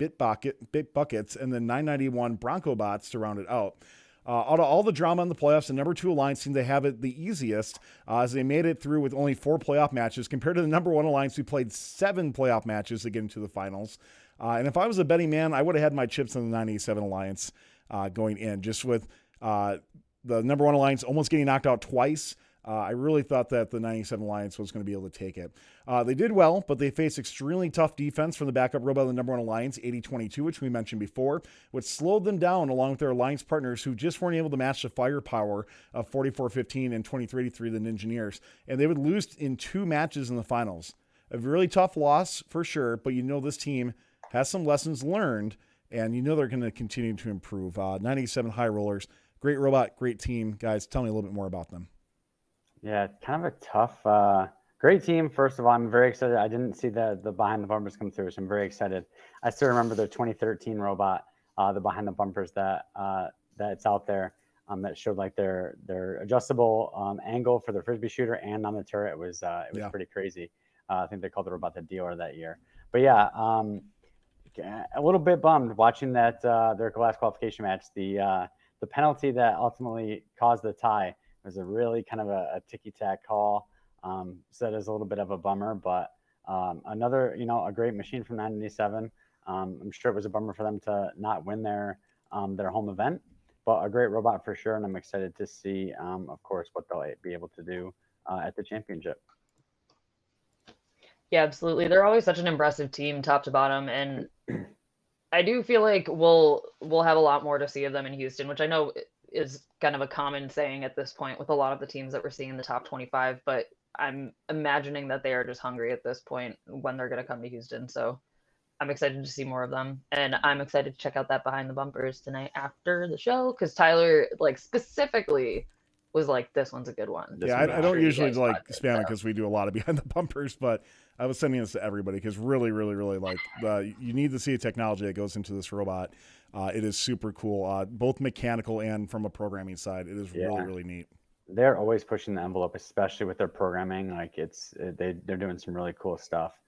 Bit Buckets, and then 991 Bronco Bots to round it out. Out of all the drama in the playoffs, the number 2 alliance seemed to have it the easiest as they made it through with only 4 playoff matches compared to the number 1 alliance who played 7 playoff matches to get into the finals. And if I was a betting man, I would have had my chips on the 987 alliance going in, just with the number 1 alliance almost getting knocked out twice. I really thought that the 97 Alliance was going to be able to take it. They did well, but they faced extremely tough defense from the backup robot of the number 1 Alliance, 80-22, which we mentioned before, which slowed them down along with their Alliance partners who just weren't able to match the firepower of 44-15 and 23-83, the Engineers. And they would lose in 2 matches in the finals. A really tough loss for sure, but you know this team has some lessons learned, and you know they're going to continue to improve. 97 High Rollers, great robot, great team. Guys, tell me a little bit more about them. Yeah, kind of a tough, great team. First of all, I'm very excited. I didn't see the behind the bumpers come through, so I'm very excited. I still remember their 2013 robot, the behind the bumpers that's out there that showed like their adjustable angle for their frisbee shooter and on the turret. It was pretty crazy. I think they called the robot the dealer that year. But yeah, a little bit bummed watching that their last qualification match. The penalty that ultimately caused the tie was a really kind of a ticky-tack call. So that is a little bit of a bummer, but another, a great machine from 987. I'm sure it was a bummer for them to not win their home event, but a great robot for sure. And I'm excited to see, of course, what they'll be able to do at the championship. Yeah, absolutely. They're always such an impressive team, top to bottom, and I do feel like we'll have a lot more to see of them in Houston, which I know is kind of a common saying at this point with a lot of the teams that we're seeing in the top 25, but I'm imagining that they are just hungry at this point when they're going to come to Houston. So I'm excited to see more of them, and I'm excited to check out that behind the bumpers tonight after the show because Tyler like specifically was like, "This one's a good one." This Yeah, one, I I'm don't sure you usually guys like watch it, spam it so. because we do a lot of behind the bumpers, but I was sending this to everybody because really, really, really like you need to see the technology that goes into this robot. It is super cool, both mechanical and from a programming side. It is really, Yeah. really neat. They're always pushing the envelope, especially with their programming. Like they're doing some really cool stuff.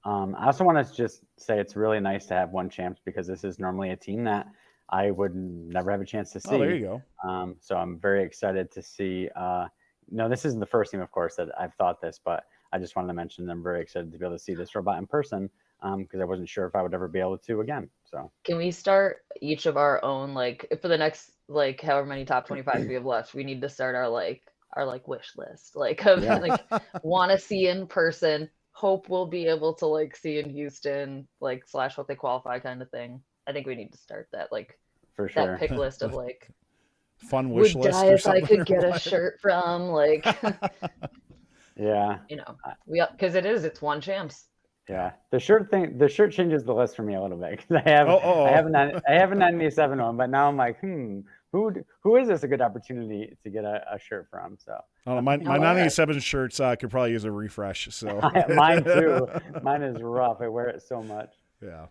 I also want to just say it's really nice to have one champs because this is normally a team that I would never have a chance to see. Oh, there you go. So I'm very excited to see. No, this isn't the first team, of course, that I've thought this, but I just wanted to mention I'm very excited to be able to see this robot in person because I wasn't sure if I would ever be able to again. So Can we start each of our own like for the next like however many top 25s we have left? We need to start our wish list like of like want to see in person. Hope we'll be able to like see in Houston like / what they qualify kind of thing. I think we need to start that like for sure. that pick list of like Fun wish would list die or if I something. could get a shirt from like Yeah. you know because it's one champs. Yeah, the shirt changes the list for me a little bit because I have an 97 one, but now I'm like, who is this a good opportunity to get a shirt from? So my 987 shirts could probably use a refresh. So mine too. Mine is rough. I wear it so much. Yeah.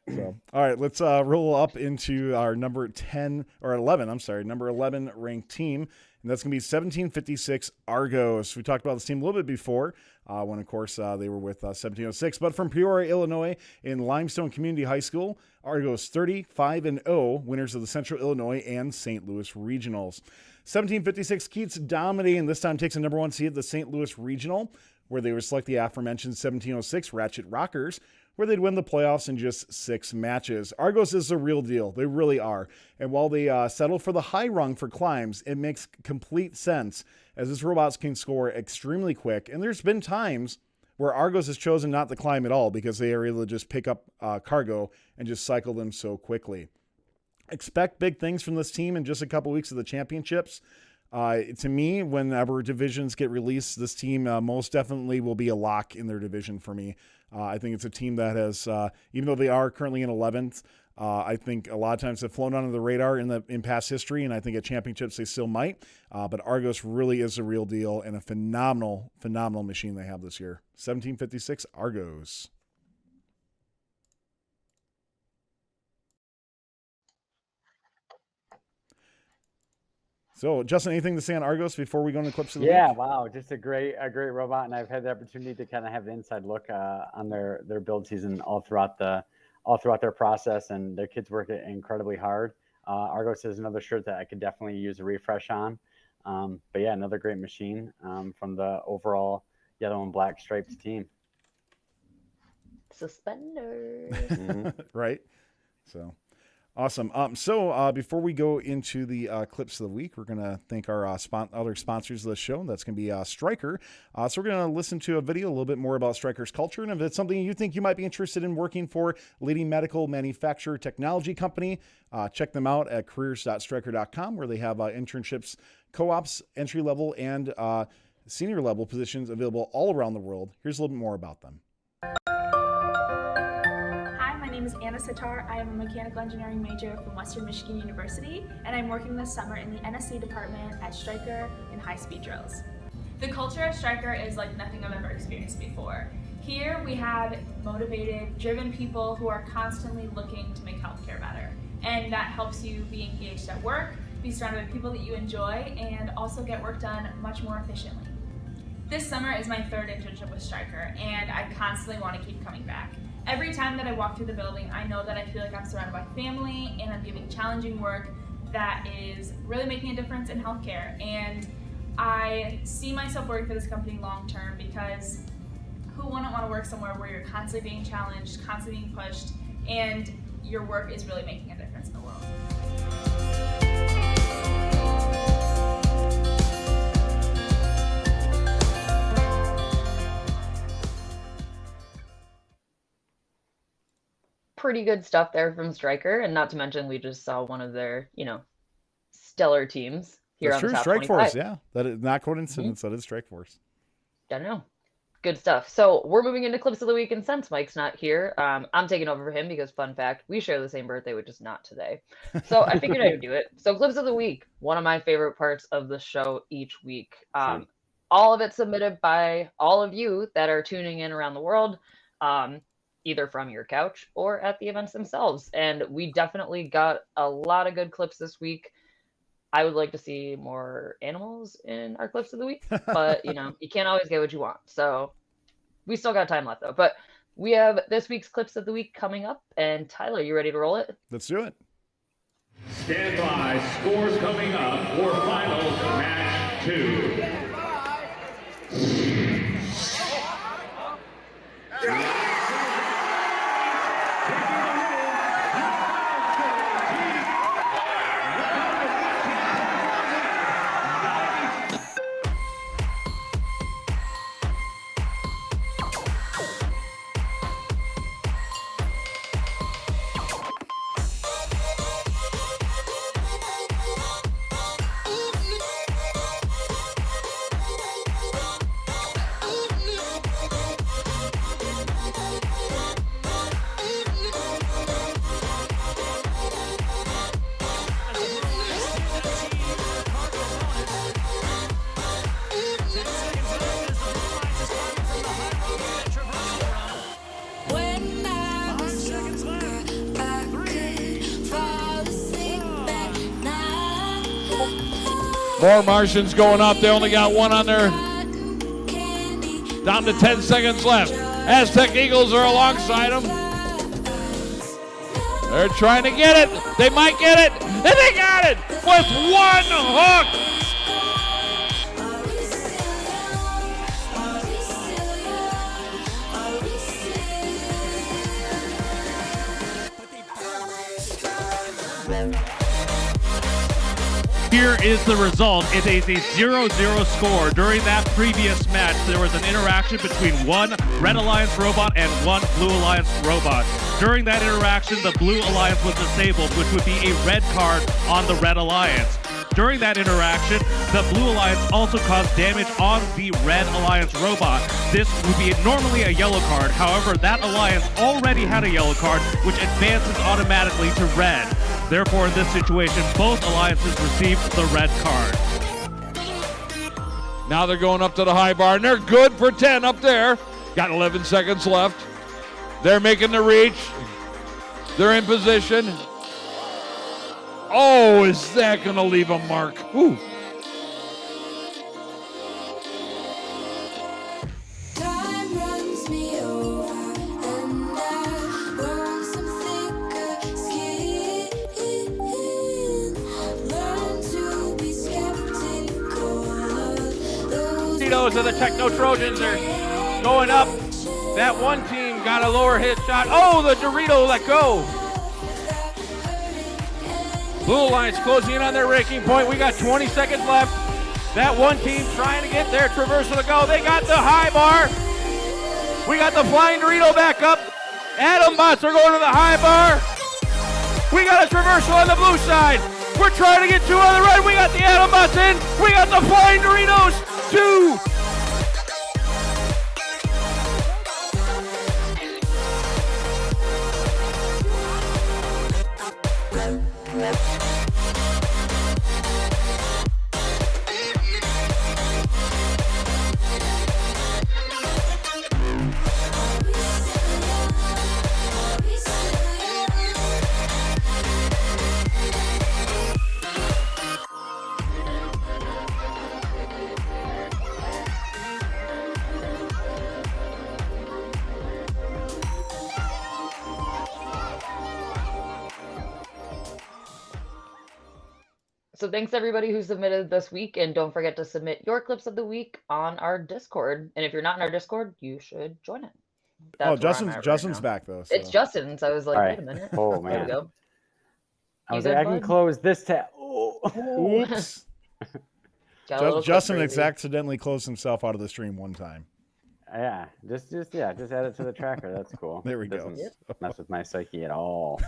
So, all right, let's roll up into our number 10 or 11. I'm sorry, number 11 ranked team, and that's going to be 1756 Argos. We talked about this team a little bit before when, of course, they were with 1706. But from Peoria, Illinois, in Limestone Community High School, Argos 35-0, winners of the Central Illinois and St. Louis Regionals. 1756 keeps dominating, this time takes a number 1 seed at the St. Louis Regional, where they would select the aforementioned 1706 Ratchet Rockers, where they'd win the playoffs in just 6 matches. Argos is the real deal. They really are. And while they settle for the high rung for climbs, it makes complete sense as this robots can score extremely quick. And there's been times where Argos has chosen not to climb at all because they are able to just pick up cargo and just cycle them so quickly. Expect big things from this team in just a couple weeks of the championships. To me, whenever divisions get released, this team most definitely will be a lock in their division for me. I think it's a team that has, even though they are currently in 11th, I think a lot of times they've flown under the radar in past history, and I think at championships they still might. But Argos really is a real deal and a phenomenal, phenomenal machine they have this year. 1756 Argos. So, Justin, anything to say on Argos before we go into clips of the week? Yeah, wow, just a great robot, and I've had the opportunity to kind of have the inside look on their build season all throughout their process, and their kids work incredibly hard. Argos is another shirt that I could definitely use a refresh on. But yeah, another great machine from the overall yellow and black striped team. Suspenders. Right. So. Awesome. So before we go into the clips of the week, we're going to thank our other sponsors of the show. That's going to be Stryker. So we're going to listen to a video a little bit more about Stryker's culture. And if it's something you think you might be interested in working for, leading medical manufacturer technology company, check them out at careers.stryker.com, where they have internships, co-ops, entry-level, and senior-level positions available all around the world. Here's a little bit more about them. My name is Anna Sitar. I am a mechanical engineering major from Western Michigan University, and I'm working this summer in the NSC department at Stryker in high-speed drills. The culture at Stryker is like nothing I've ever experienced before. Here we have motivated, driven people who are constantly looking to make healthcare better, and that helps you be engaged at work, be surrounded by people that you enjoy, and also get work done much more efficiently. This summer is my 3rd internship with Stryker, and I constantly want to keep coming back. Every time that I walk through the building, I know that I feel like I'm surrounded by family and I'm giving challenging work that is really making a difference in healthcare. And I see myself working for this company long term because who wouldn't want to work somewhere where you're constantly being challenged, constantly being pushed, and your work is really making a difference in the world. Pretty good stuff there from Stryker, and not to mention we just saw one of their, stellar teams here on the top Strike 25. Force, yeah. That is not coincidence. That is Strike Force. I don't know. Good stuff. So we're moving into clips of the week, and since Mike's not here, I'm taking over for him because, fun fact, we share the same birthday, which is not today. So I figured I would do it. So clips of the week, one of my favorite parts of the show each week. All of it submitted by all of you that are tuning in around the world, either from your couch or at the events themselves. And we definitely got a lot of good clips this week. I would like to see more animals in our clips of the week, but you can't always get what you want. So we still got time left though. But we have this week's clips of the week coming up. And Tyler, you ready to roll it? Let's do it. Stand by. Scores coming up for finals match 2. More Martians going up. They only got one on their. Down to 10 seconds left. Aztec Eagles are alongside them. They're trying to get it. They might get it. And they got it with one hook. Here is the result. It is a 0-0 score. During that previous match, there was an interaction between one Red Alliance robot and one Blue Alliance robot. During that interaction, the Blue Alliance was disabled, which would be a red card on the Red Alliance. During that interaction, the Blue Alliance also caused damage on the Red Alliance robot. This would be normally a yellow card. However, that alliance already had a yellow card, which advances automatically to red. Therefore, in this situation, both alliances received the red card. Now they're going up to the high bar, and they're good for 10 up there. Got 11 seconds left. They're making the reach. They're in position. Oh, is that going to leave a mark? Woo. Of the Techno Trojans are going up. That one team got a lower hit shot. Oh, the Dorito let go. Blue Alliance closing in on their raking point. We got 20 seconds left. That one team trying to get their traversal to go. They got the high bar. We got the flying Dorito back up. Atom bots are going to the high bar. We got a traversal on the blue side. We're trying to get two on the red. We got the Atom bots in. We got the flying Doritos. 2. So thanks everybody who submitted this week, and don't forget to submit your clips of the week on our Discord. And if you're not in our Discord, you should join it. That's Justin's back though. So. It's Justin's. I was like, Right. wait a minute. Oh, There we man. go. I was You like, I good, can bud? close this tab. Oh. Oops. Got a little Justin crazy. accidentally closed himself out of the stream one time. Yeah, just add it to the tracker. That's cool. There we go. Doesn't mess with my psyche at all.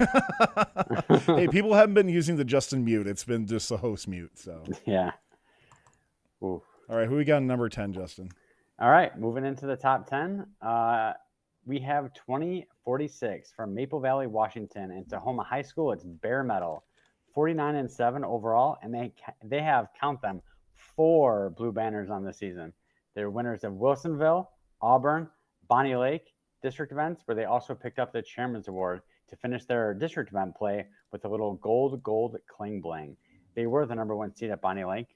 Hey, people haven't been using the Justin mute. It's been just the host mute. So, Yeah. Ooh. all right, who we got in number 10, Justin? All right, moving into the top 10. We have 2046 from Maple Valley, Washington, and Tahoma High School. It's bare metal, 49-7 overall, and they have, count them, 4 blue banners on the season. They're winners of Wilsonville, Auburn, Bonnie Lake district events, where they also picked up the Chairman's Award to finish their district event play with a little gold cling bling. They were the number 1 seed at Bonnie Lake,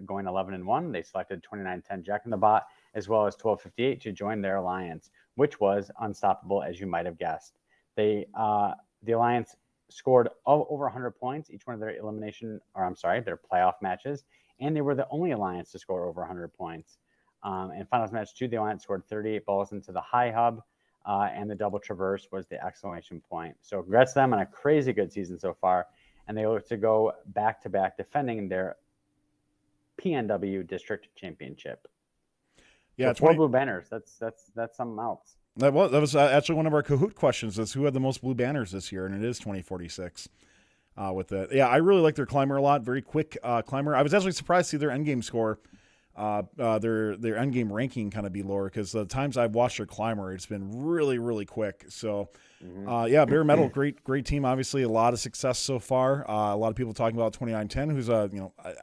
going 11-1. They selected 2910 Jack in the Bot as well as 1258 to join their alliance, which was unstoppable, as you might have guessed. The alliance scored over 100 points each one of their their playoff matches, and they were the only alliance to score over 100 points. In finals match 2, the alliance scored 38 balls into the high hub, and the double traverse was the exclamation point. So congrats to them on a crazy good season so far, and they look to go back-to-back defending their PNW district championship. Yeah, so 4 blue banners. That's something else. That was actually one of our Kahoot questions, is who had the most blue banners this year, and it is 2046 with that. Yeah, I really like their climber a lot. Very quick climber. I was actually surprised to see their endgame score, their endgame ranking kind of be lower, because the times I've watched their climber, it's been really, really quick. So, yeah, bare metal, great team. Obviously, a lot of success so far. A lot of people talking about 2910, who's a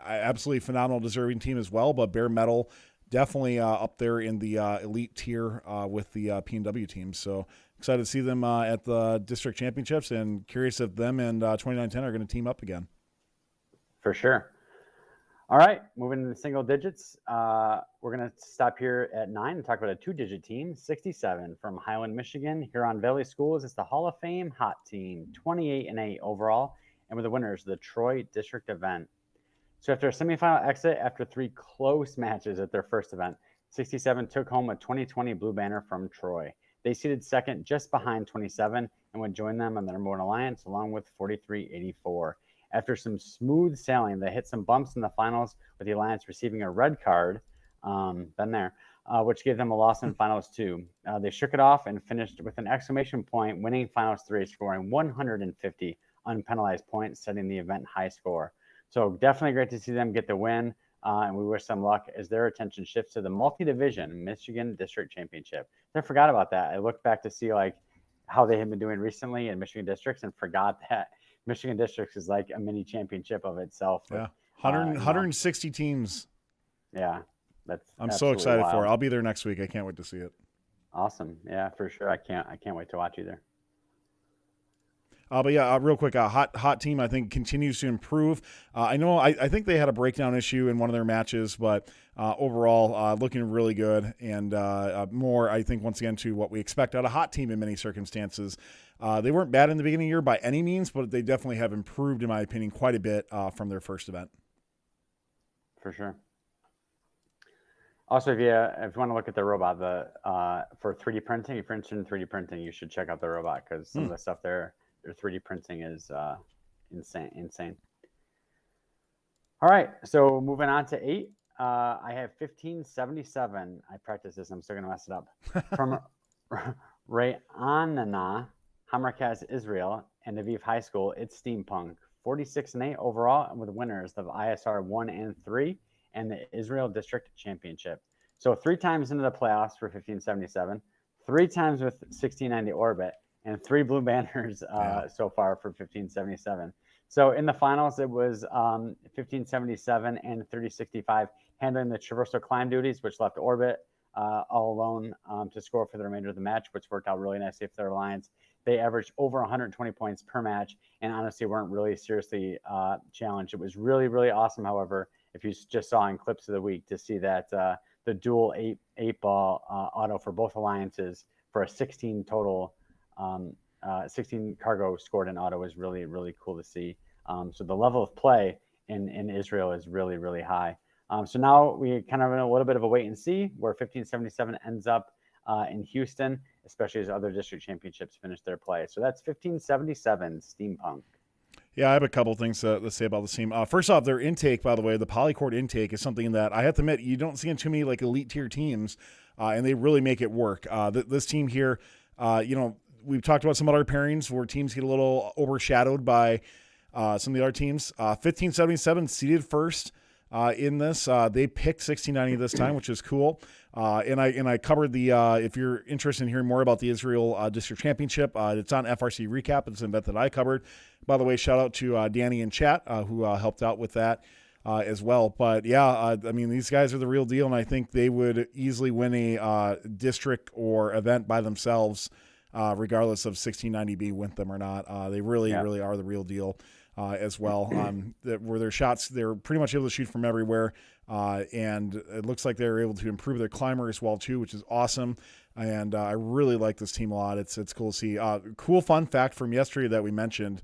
absolutely phenomenal, deserving team as well. But bare metal, definitely up there in the elite tier with the PNW teams. So excited to see them at the district championships, and curious if them and 2910 are going to team up again. For sure. All right, moving into single digits. We're going to stop here at 9 and talk about a 2-digit team, 67 from Highland, Michigan. Huron Valley Schools is the Hall of Fame hot team, 28-8 overall, and we're the winners of the Troy district event. So after a semifinal exit after 3 close matches at their first event, 67 took home a 2020 blue banner from Troy. They seated second just behind 27 and would join them on the number 1 alliance along with 4384. After some smooth sailing, they hit some bumps in the finals, with the alliance receiving a red card, which gave them a loss in finals 2. They shook it off and finished with an exclamation point, winning finals 3, scoring 150 unpenalized points, setting the event high score. So definitely great to see them get the win, and we wish them luck as their attention shifts to the multi-division Michigan District Championship. I forgot about that. I looked back to see how they had been doing recently in Michigan Districts and forgot that Michigan Districts is like a mini championship of itself. Yeah, 160 teams. Yeah, I'm so excited wild. for it. I'll be there next week. I can't wait to see it. Awesome. Yeah, for sure. I can't wait to watch either. But yeah, real quick, hot team, I think, continues to improve. I think they had a breakdown issue in one of their matches, but overall, looking really good, and more, I think, once again, to what we expect out of a hot team in many circumstances. They weren't bad in the beginning of the year by any means, but they definitely have improved, in my opinion, quite a bit from their first event. For sure. Also, if you want to look at the robot, for 3D printing, if you're interested in 3D printing, you should check out the robot, because some of the stuff their 3D printing is insane. All right, so moving on to 8. I have 1577. I practice this. I'm still going to mess it up. From Ra'anana, Hamerkaz, Israel, and Aviv High School, it's Steampunk. 46-8 overall, with winners of ISR 1 and 3 and the Israel District Championship. So 3 times into the playoffs for 1577, 3 times with 1690 Orbit, and 3 blue banners so far for 1577. So in the finals, it was 1577 and 3065 handling the traversal climb duties, which left Orbit all alone to score for the remainder of the match, which worked out really nicely for their alliance. They averaged over 120 points per match, and honestly weren't really seriously challenged. It was really, really awesome, however, if you just saw in clips of the week, to see that the dual 8-ball auto for both alliances for a 16 total 16 cargo scored in auto is really, really cool to see. So the level of play in Israel is really, really high. So now we kind of in a little bit of a wait and see where 1577 ends up in Houston, especially as other district championships finish their play. So that's 1577 Steampunk. Yeah, I have a couple things to say about the team. First off, their intake, by the way, the polycord intake is something that I have to admit you don't see in too many elite tier teams, and they really make it work. This team here, we've talked about some other pairings where teams get a little overshadowed by some of the other teams. 1577 seeded first. in this. They picked 1690 this time, which is cool. And I covered the, if you're interested in hearing more about the Israel District Championship, it's on FRC Recap. It's an event that I covered. By the way, shout out to Danny in chat who helped out with that as well. But yeah, I mean, these guys are the real deal, and I think they would easily win a district or event by themselves, regardless of 1690B win them or not. They really are the real deal. As well, where their shots, they're pretty much able to shoot from everywhere, and it looks like they're able to improve their climber as well too, which is awesome. And I really like this team a lot. It's cool to see. Cool fun fact from yesterday that we mentioned: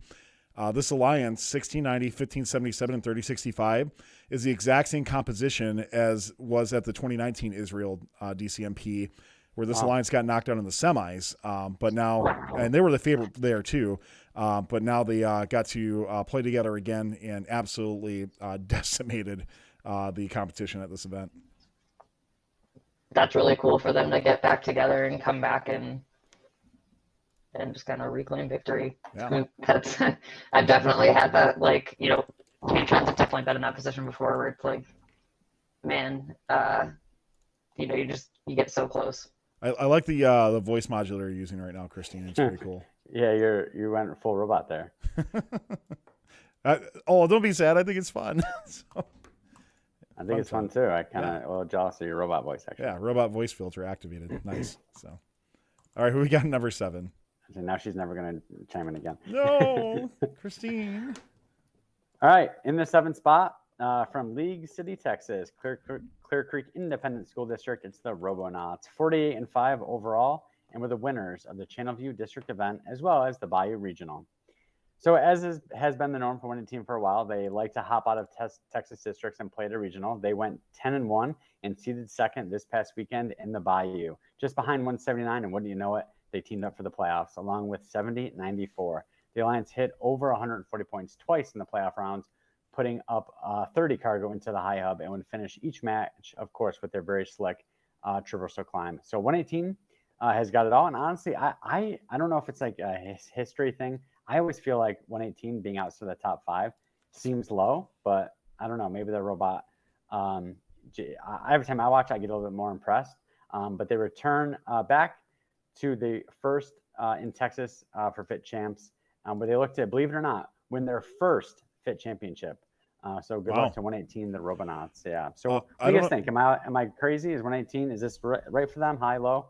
this alliance, 1690, 1577, and 3065, is the exact same composition as was at the 2019 Israel DCMP, where this alliance got knocked out in the semis. But now, and they were the favorite there too. But now they got to play together again and absolutely decimated the competition at this event. That's really cool for them to get back together and come back and just kind of reclaim victory. Yeah. That's I've definitely had that, like, you know, Patrons have definitely been in that position before where it's like, man, you know, you get so close. I like the voice modulator you're using right now, Christine. It's pretty cool. Yeah, you went full robot there. Don't be sad. I think it's fun. So, I think it's fun too. I kind of jealous of your robot voice actually. Yeah, robot voice filter activated. Nice. So, all right, who we got number 7? So now she's never going to chime in again. No, Christine. All right, in the 7th spot from League City, Texas, Clear Creek Independent School District. It's the Robonauts, 48-5 overall, and we're the winners of the Channelview District event as well as the Bayou Regional. So as has been the norm for winning team for a while, they like to hop out of Texas districts and play the regional. They went 10-1 and seeded second this past weekend in the Bayou, just behind 179. And wouldn't you know it, they teamed up for the playoffs along with 70-94. The Alliance hit over 140 points twice in the playoff rounds, putting up 30 cargo into the high hub and would finish each match, of course, with their very slick traversal climb. So 118 has got it all. And honestly, I don't know if it's like a history thing. I always feel like 118 being out to the top 5 seems low, but I don't know. Maybe the robot. Every time I watch, I get a little bit more impressed. But they return back to the first in Texas for Fit Champs, where they look to, believe it or not, win their first Fit Championship. So good luck to 118, the Robonauts. Yeah. So what do you guys think? Am I crazy? Is 118? Is this right for them? High, low?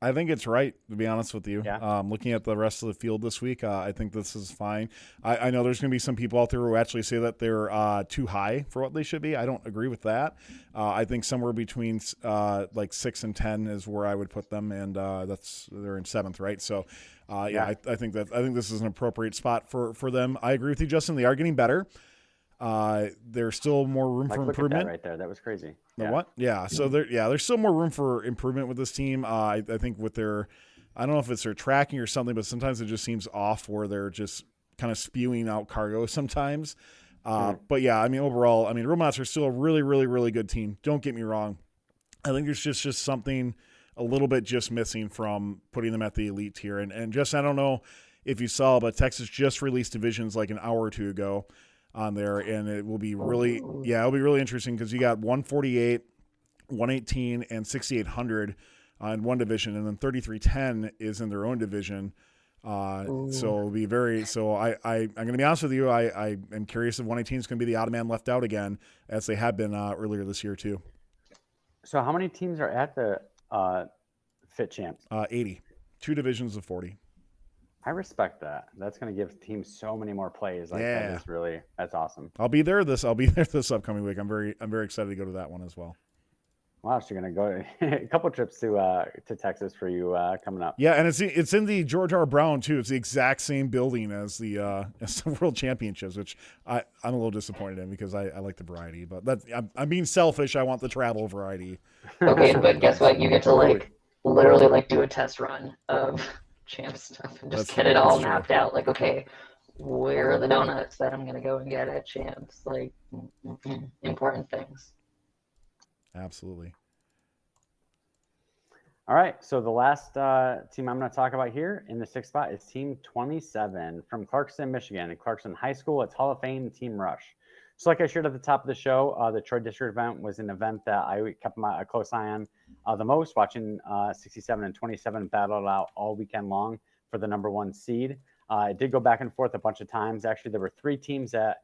I think it's right, to be honest with you. Yeah. Looking at the rest of the field this week, I think this is fine. I know there's going to be some people out there who actually say that they're too high for what they should be. I don't agree with that. I think somewhere between like 6 and 10 is where I would put them, and they're in 7th, right? So, I think this is an appropriate spot for them. I agree with you, Justin. They are getting better. There's still more room for improvement. Look at that right there. That was crazy. What? Yeah. So there's still more room for improvement with this team. I think with their, I don't know if it's their tracking or something, but sometimes it just seems off where they're just kind of spewing out cargo sometimes. But yeah, I mean, overall, I mean, Robonauts are still a really, really, really good team. Don't get me wrong. I think there's just something a little bit just missing from putting them at the elite tier. And just, I don't know if you saw, but Texas just released divisions like an hour or two ago on there, and it will be really, it'll be really interesting because you got 148, 118, and 6,800 in one division, and then 3310 is in their own division. So it'll be very. So I'm going to be honest with you. I am curious if 118 is going to be the odd man left out again, as they have been earlier this year too. So how many teams are at the Fit Champs? 80, 2 divisions of 40. I respect that. That's going to give teams so many more plays. Like that's awesome. I'll be there this upcoming week. I'm very excited to go to that one as well. Wow, so you're going to go a couple trips to Texas for you coming up. Yeah, and it's in the George R. Brown too. It's the exact same building as the World Championships, which I'm a little disappointed in because I like the variety. But I'm being selfish. I want the travel variety. Okay, but guess what? You get to literally do a test run of champ stuff and just get it all mapped out. Like, okay, where are the donuts that I'm going to go and get at champs? Like, important things. Absolutely. All right, so the last team I'm going to talk about here in the 6th spot is Team 27 from Clarkston, Michigan. In Clarkston High School, it's Hall of Fame Team Rush. So like I shared at the top of the show, the Troy District event was an event that I kept a close eye on the most, watching 67 and 27 battle it out all weekend long for the #1 seed. It did go back and forth a bunch of times. Actually, there were 3 teams at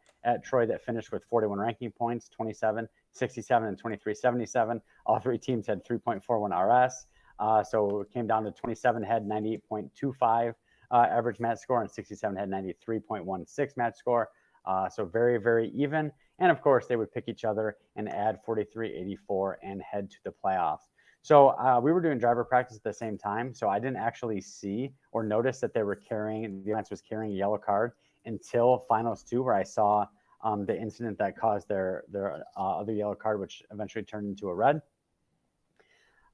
Troy that finished with 41 ranking points, 27, 67, and 23, 77. All 3 teams had 3.41 RS. So it came down to 27 had 98.25 average match score, and 67 had 93.16 match score. So very, very even. And of course, they would pick each other and add 43, 84 and head to the playoffs. So we were doing driver practice at the same time. So I didn't actually see or notice that the events was carrying a yellow card until finals 2, where I saw the incident that caused their other yellow card, which eventually turned into a red.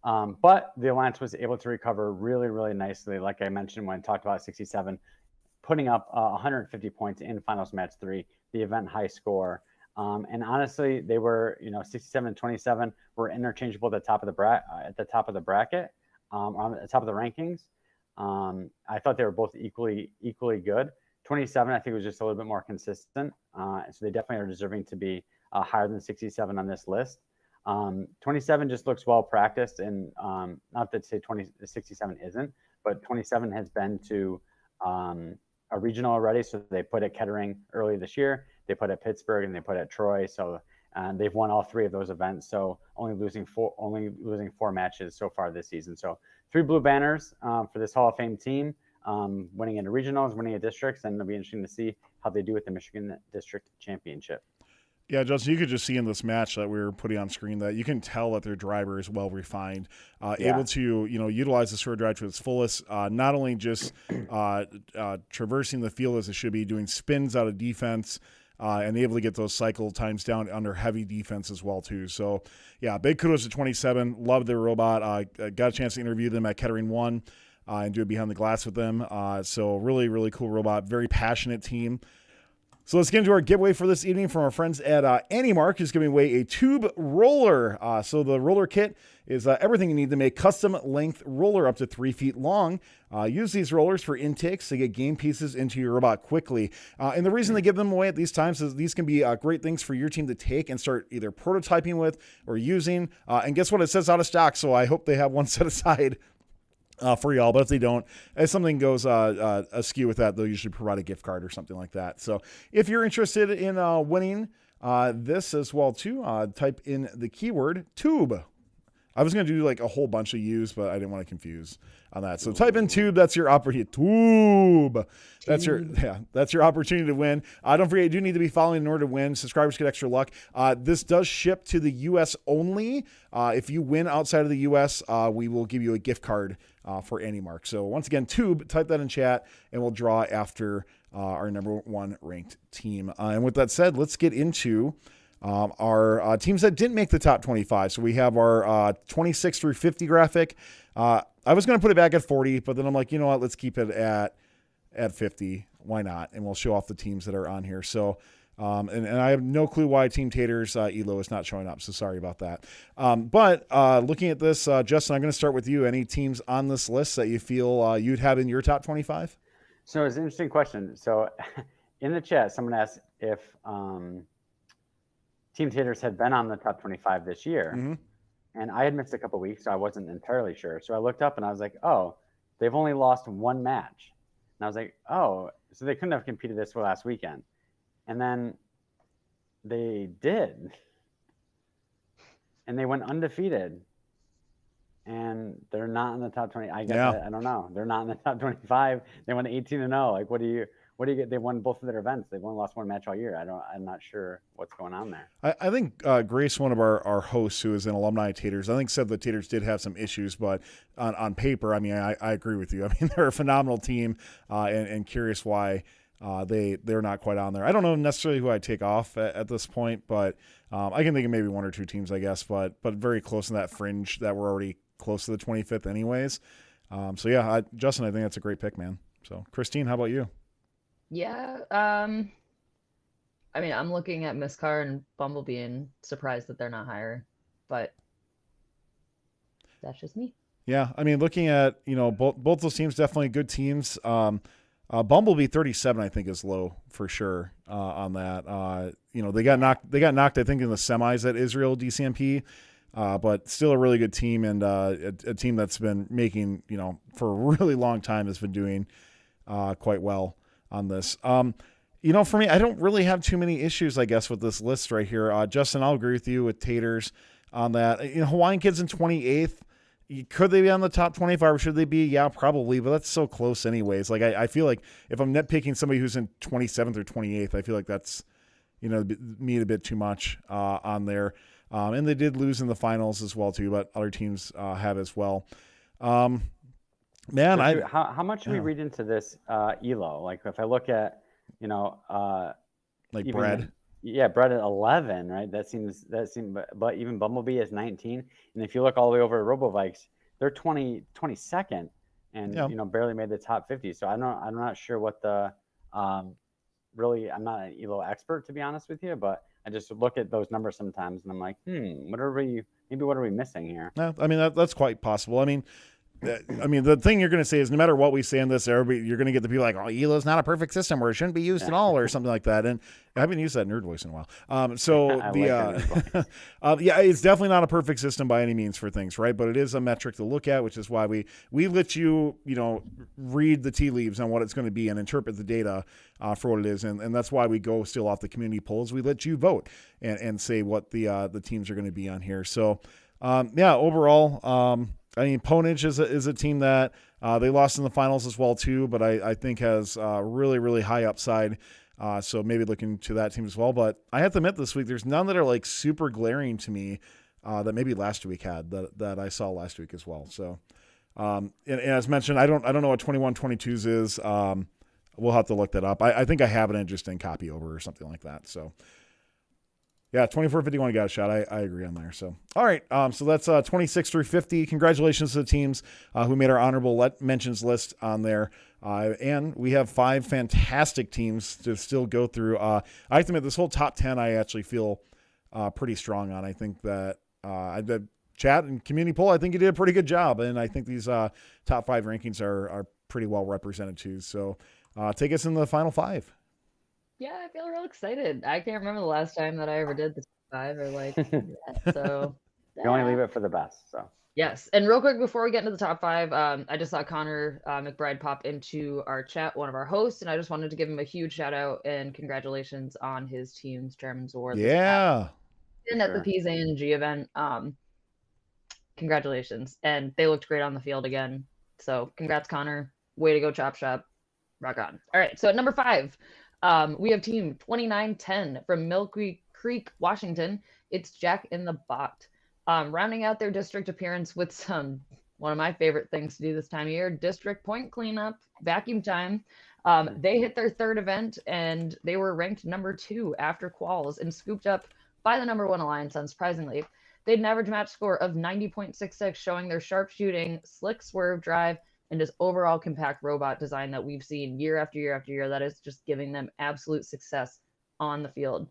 But the Alliance was able to recover really, really nicely. Like I mentioned when I talked about 67, putting up 150 points in finals match 3, the event high score. And honestly, they were, 67 and 27 were interchangeable at the top of the bracket, on the top of the rankings. I thought they were both equally good. 27, I think, was just a little bit more consistent. So they definitely are deserving to be higher than 67 on this list. 27 just looks well practiced, and not that say 67 isn't, but 27 has been to a regional already. So they put at Kettering early this year, they put at Pittsburgh, and they put at Troy. So they've won all 3 of those events. So only losing 4 matches so far this season. So 3 blue banners for this Hall of Fame team, winning into regionals, winning at districts, and it'll be interesting to see how they do at the Michigan District Championship. Yeah, Justin, you could just see in this match that we were putting on screen that you can tell that their driver is well refined, able to utilize the short drive to its fullest. Not only just traversing the field as it should be, doing spins out of defense, and able to get those cycle times down under heavy defense as well too. So yeah, big kudos to 27. Love their robot. Got a chance to interview them at Kettering 1 and do it behind the glass with them. So really, really cool robot. Very passionate team. So let's get into our giveaway for this evening from our friends at AnyMark, who's giving away a tube roller. So the roller kit is everything you need to make custom length roller up to 3 feet long. Use these rollers for intakes to get game pieces into your robot quickly. And the reason they give them away at these times is these can be great things for your team to take and start either prototyping with or using. And guess what? It says out of stock, so I hope they have one set aside for y'all, but if they don't, if something goes askew with that, they'll usually provide a gift card or something like that. So if you're interested in winning this as well too, type in the keyword tube. I was going to do like a whole bunch of U's, but I didn't want to confuse on that. So type in tube. That's your opportunity. Tube. That's your opportunity to win. Don't forget, you do need to be following in order to win. Subscribers get extra luck. This does ship to the U.S. only. If you win outside of the U.S., we will give you a gift card for AnyMark. So once again, tube, type that in chat, and we'll draw after our #1 ranked team. And with that said, let's get into our teams that didn't make the top 25. So we have our 26 through 50 graphic. I was going to put it back at 40, but then I'm like, you know what? Let's keep it at 50. Why not? And we'll show off the teams that are on here. So, and I have no clue why Team Taters Elo is not showing up. So sorry about that. But looking at this, Justin, I'm going to start with you. Any teams on this list that you feel you'd have in your top 25? So it's an interesting question. So in the chat, someone asked if Team Taters had been on the top 25 this year. Mm-hmm. And I had missed a couple weeks, so I wasn't entirely sure. So I looked up and I was like, oh, they've only lost 1 match. And I was like, oh, so they couldn't have competed this last weekend. And then they did. And they went undefeated. And they're not in the top 20. I guess I don't know. They're not in the top 25. They went 18-0. Like, what do you get? They won both of their events. They've only lost 1 match all year. I'm not sure what's going on there. I think Grace, one of our hosts who is an alumni of Taters, I think said the Taters did have some issues, but on paper, I mean, I agree with you. I mean, they're a phenomenal team, and curious why they're not quite on there. I don't know necessarily who I'd take off at this point, but I can think of maybe 1 or 2 teams, I guess, but very close in that fringe that were already close to the 25th anyways. So yeah, Justin, I think that's a great pick, man. So Christine, how about you? Yeah. I mean, I'm looking at Miss Carr and Bumblebee and surprised that they're not higher, but that's just me. Yeah. I mean, looking at, both those teams, definitely good teams. Bumblebee 37, I think, is low for sure on that. They got knocked, I think, in the semis at Israel DCMP, but still a really good team, and a team that's been making, for a really long time, has been doing quite well on this. For me, I don't really have too many issues, I guess, with this list right here. Justin, I'll agree with you with Taters on that. Hawaiian Kids in 28th. Could they be on the top 25 or should they be? Yeah, probably, but that's so close anyways. Like, I feel like if I'm nitpicking somebody who's in 27th or 28th, I feel like that's, me a bit too much on there. And they did lose in the finals as well, too, but other teams have as well. How much do we read into this ELO? Like, if I look at, like Bread. Bread at 11, right? That seems, but even Bumblebee is 19. And if you look all the way over at RoboVikes, they're 22nd and, barely made the top 50. So I'm not sure what the, really, I'm not an ELO expert, to be honest with you, but I just look at those numbers sometimes and I'm like, what are we missing here? No, I mean, that's quite possible. I mean, the thing you're going to say is no matter what we say in this, you're going to get the people like, oh, ELO's not a perfect system or it shouldn't be used at all or something like that. And I haven't used that nerd voice in a while. It's definitely not a perfect system by any means for things, right? But it is a metric to look at, which is why we let you, read the tea leaves on what it's going to be and interpret the data for what it is. And that's why we go still off the community polls. We let you vote and say what the teams are going to be on here. So, overall, Ponage is a team that they lost in the finals as well too, but I think has really, really high upside. So maybe looking to that team as well. But I have to admit this week, there's none that are like super glaring to me that maybe last week had that I saw last week as well. So, and as mentioned, I don't know what 21-22s is. We'll have to look that up. I think I have it in just in copy over or something like that. So. Yeah, 24-51 got a shot. I agree on there. So, all right. So that's 26 through 50. Congratulations to the teams who made our honorable mentions list on there. And we have 5 fantastic teams to still go through. I have to admit, this whole top 10 I actually feel pretty strong on. I think that the chat and community poll, I think you did a pretty good job. And I think these top 5 rankings are pretty well represented too. So take us into the final 5. Yeah, I feel real excited. I can't remember the last time that I ever did the top 5 or like that, so you only leave it for the best. So yes, and real quick before we get into the top 5, I just saw Connor McBride pop into our chat, one of our hosts, and I just wanted to give him a huge shout out and congratulations on his team's Chairman's Award. Yeah, and at the PZANG event, congratulations, and they looked great on the field again. So congrats, Connor. Way to go, Chop Shop. Rock on. All right, so at number 5. We have team 2910 from Mill Creek, Washington. It's Jack in the Bot. Rounding out their district appearance with one of my favorite things to do this time of year, district point cleanup, vacuum time. They hit their 3rd event and they were ranked number 2 after quals and scooped up by the number 1 alliance, unsurprisingly. They had an average match score of 90.66, showing their sharpshooting, slick swerve drive, and just overall compact robot design that we've seen year after year after year that is just giving them absolute success on the field.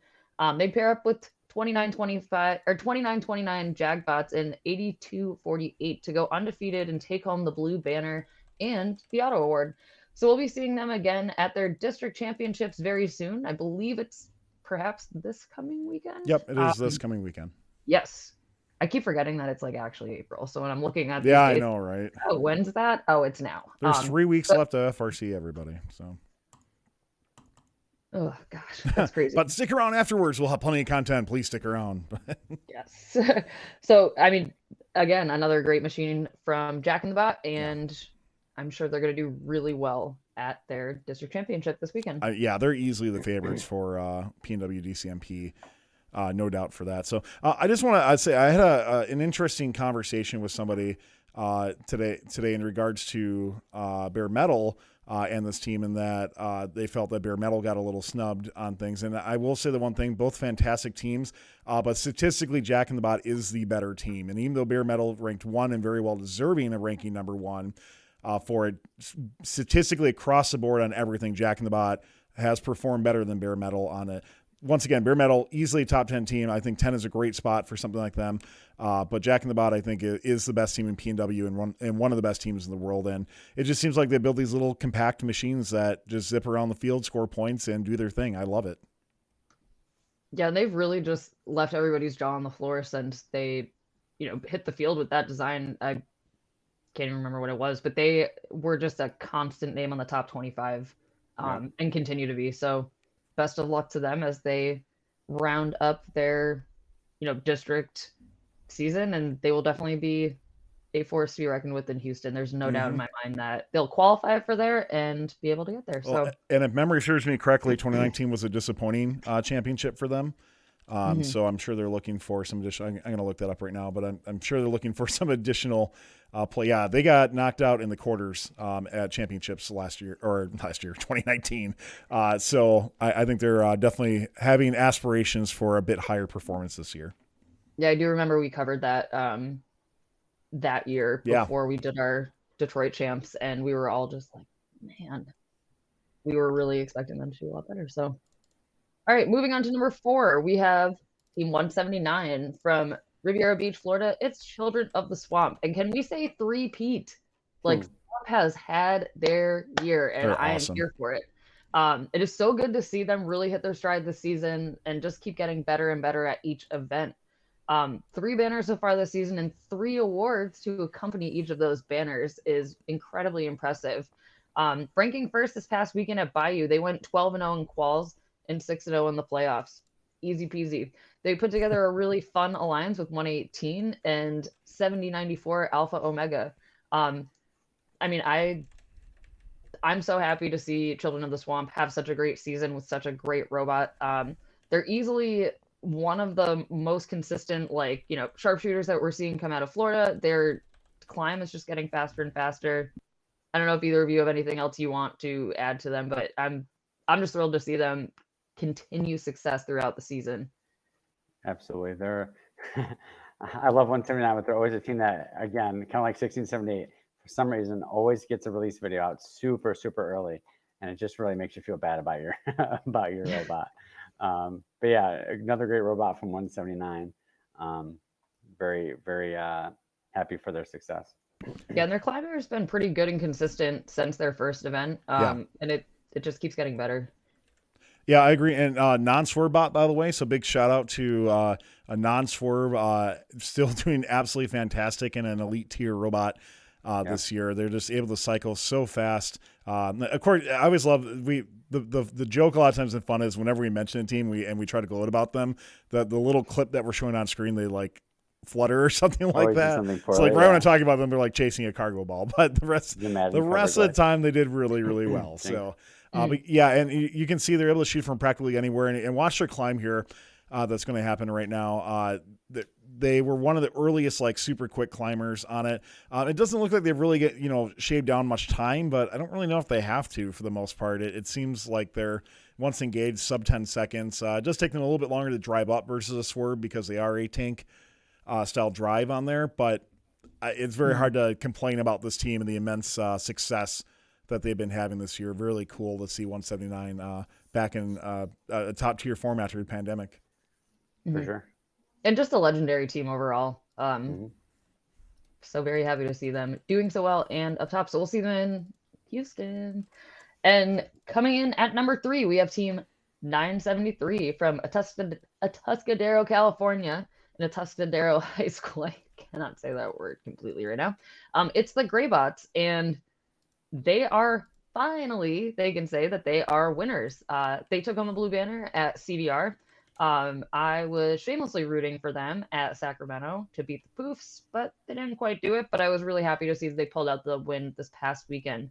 They pair up with 2925 or 2929 Jagbots and 8248 to go undefeated and take home the blue banner and the auto award. So we'll be seeing them again at their district championships very soon. I believe it's perhaps this coming weekend. Yep, it is this coming weekend. Yes. I keep forgetting that it's like actually April. So when I'm looking at I know, right? Oh, when's that? Oh, it's now. There's 3 weeks left of FRC, everybody. So. Oh gosh, that's crazy. But stick around afterwards. We'll have plenty of content. Please stick around. Yes. So I mean, again, another great machine from Jack in the Bot, and I'm sure they're going to do really well at their district championship this weekend. They're easily the favorites for PNW DCMP. No doubt for that. So I just want to say I had an interesting conversation with somebody today in regards to Bare Metal and this team, and that they felt that Bare Metal got a little snubbed on things. And I will say the one thing, both fantastic teams, but statistically Jack in the Bot is the better team. And even though Bare Metal ranked 1 and very well deserving of ranking number 1 for it, statistically across the board on everything, Jack in the Bot has performed better than Bare Metal on it. once again, bare metal, easily top 10 team. I think 10 is a great spot for something like them. But Jack in the Bot, I think, is the best team in PNW and one of the best teams in the world. And it just seems like they build these little compact machines that just zip around the field, score points, and do their thing. I love it. Yeah, and they've really just left everybody's jaw on the floor since they, hit the field with that design. I can't even remember what it was, but they were just a constant name on the top 25 and continue to be. So best of luck to them as they round up their, district season, and they will definitely be a force to be reckoned with in Houston. There's no doubt in my mind that they'll qualify for there and be able to get there. Well, and if memory serves me correctly, 2019 was a disappointing championship for them. So I'm sure they're looking for some additional. I'm going to look that up right now, but I'm sure they're looking for some additional play. Yeah, they got knocked out in the quarters at championships last year, 2019. So I think they're definitely having aspirations for a bit higher performance this year. Yeah, I do remember we covered that that year before we did our Detroit champs, and we were all just like, man, we were really expecting them to do a lot better. So. All right, moving on to number 4, we have Team 179 from Riviera Beach, Florida. It's Children of the Swamp. And can we say three-peat? Like, Swamp has had their year, and I am here for it. It is so good to see them really hit their stride this season and just keep getting better and better at each event. 3 banners so far this season and 3 awards to accompany each of those banners is incredibly impressive. Ranking first this past weekend at Bayou, they went 12-0 in quals and 6-0 in the playoffs. Easy peasy. They put together a really fun alliance with 118 and 7094 Alpha Omega. I'm so happy to see Children of the Swamp have such a great season with such a great robot. They're easily one of the most consistent, sharpshooters that we're seeing come out of Florida. Their climb is just getting faster and faster. I don't know if either of you have anything else you want to add to them, but I'm just thrilled to see them continue success throughout the season. Absolutely. I love 179, but they're always a team that, again, kind of like 1678, for some reason, always gets a release video out super, super early. And it just really makes you feel bad about your about your robot. But yeah, another great robot from 179. Very, very happy for their success. Yeah, and their climber has been pretty good and consistent since their first event. And it just keeps getting better. Yeah, I agree. And non-swerve bot, by the way, so big shout out to a non-swerve, still doing absolutely fantastic and an elite tier robot this year. They're just able to cycle so fast. Of course, I always love the joke a lot of times and fun is whenever we mention a team we try to gloat about them, the little clip that we're showing on screen, they flutter or something like that. So right when I'm talking about them, they're like chasing a cargo ball, but the rest of the time they did really, really well. So. But yeah, and you can see they're able to shoot from practically anywhere. And watch their climb here that's going to happen right now. They were one of the earliest super quick climbers on it. It doesn't look like they've really shaved down much time, but I don't really know if they have to for the most part. It seems like they're once engaged sub 10 seconds. It does take them a little bit longer to drive up versus a swerve because they are a tank style drive on there. But it's very hard to complain about this team and the immense success that they've been having this year. Really cool to see 179 back in a top tier form after the pandemic. For sure. And just a legendary team overall. So very happy to see them doing so well and up top. So we'll see them in Houston. And coming in at number 3, we have team 973 from Atascadero, California, in Atascadero High School. I cannot say that word completely right now. It's the Greybots, and they are finally, they can say that they are winners. They took home the blue banner at CDR. I was shamelessly rooting for them at Sacramento to beat the Poofs, but they didn't quite do it. But I was really happy to see that they pulled out the win this past weekend.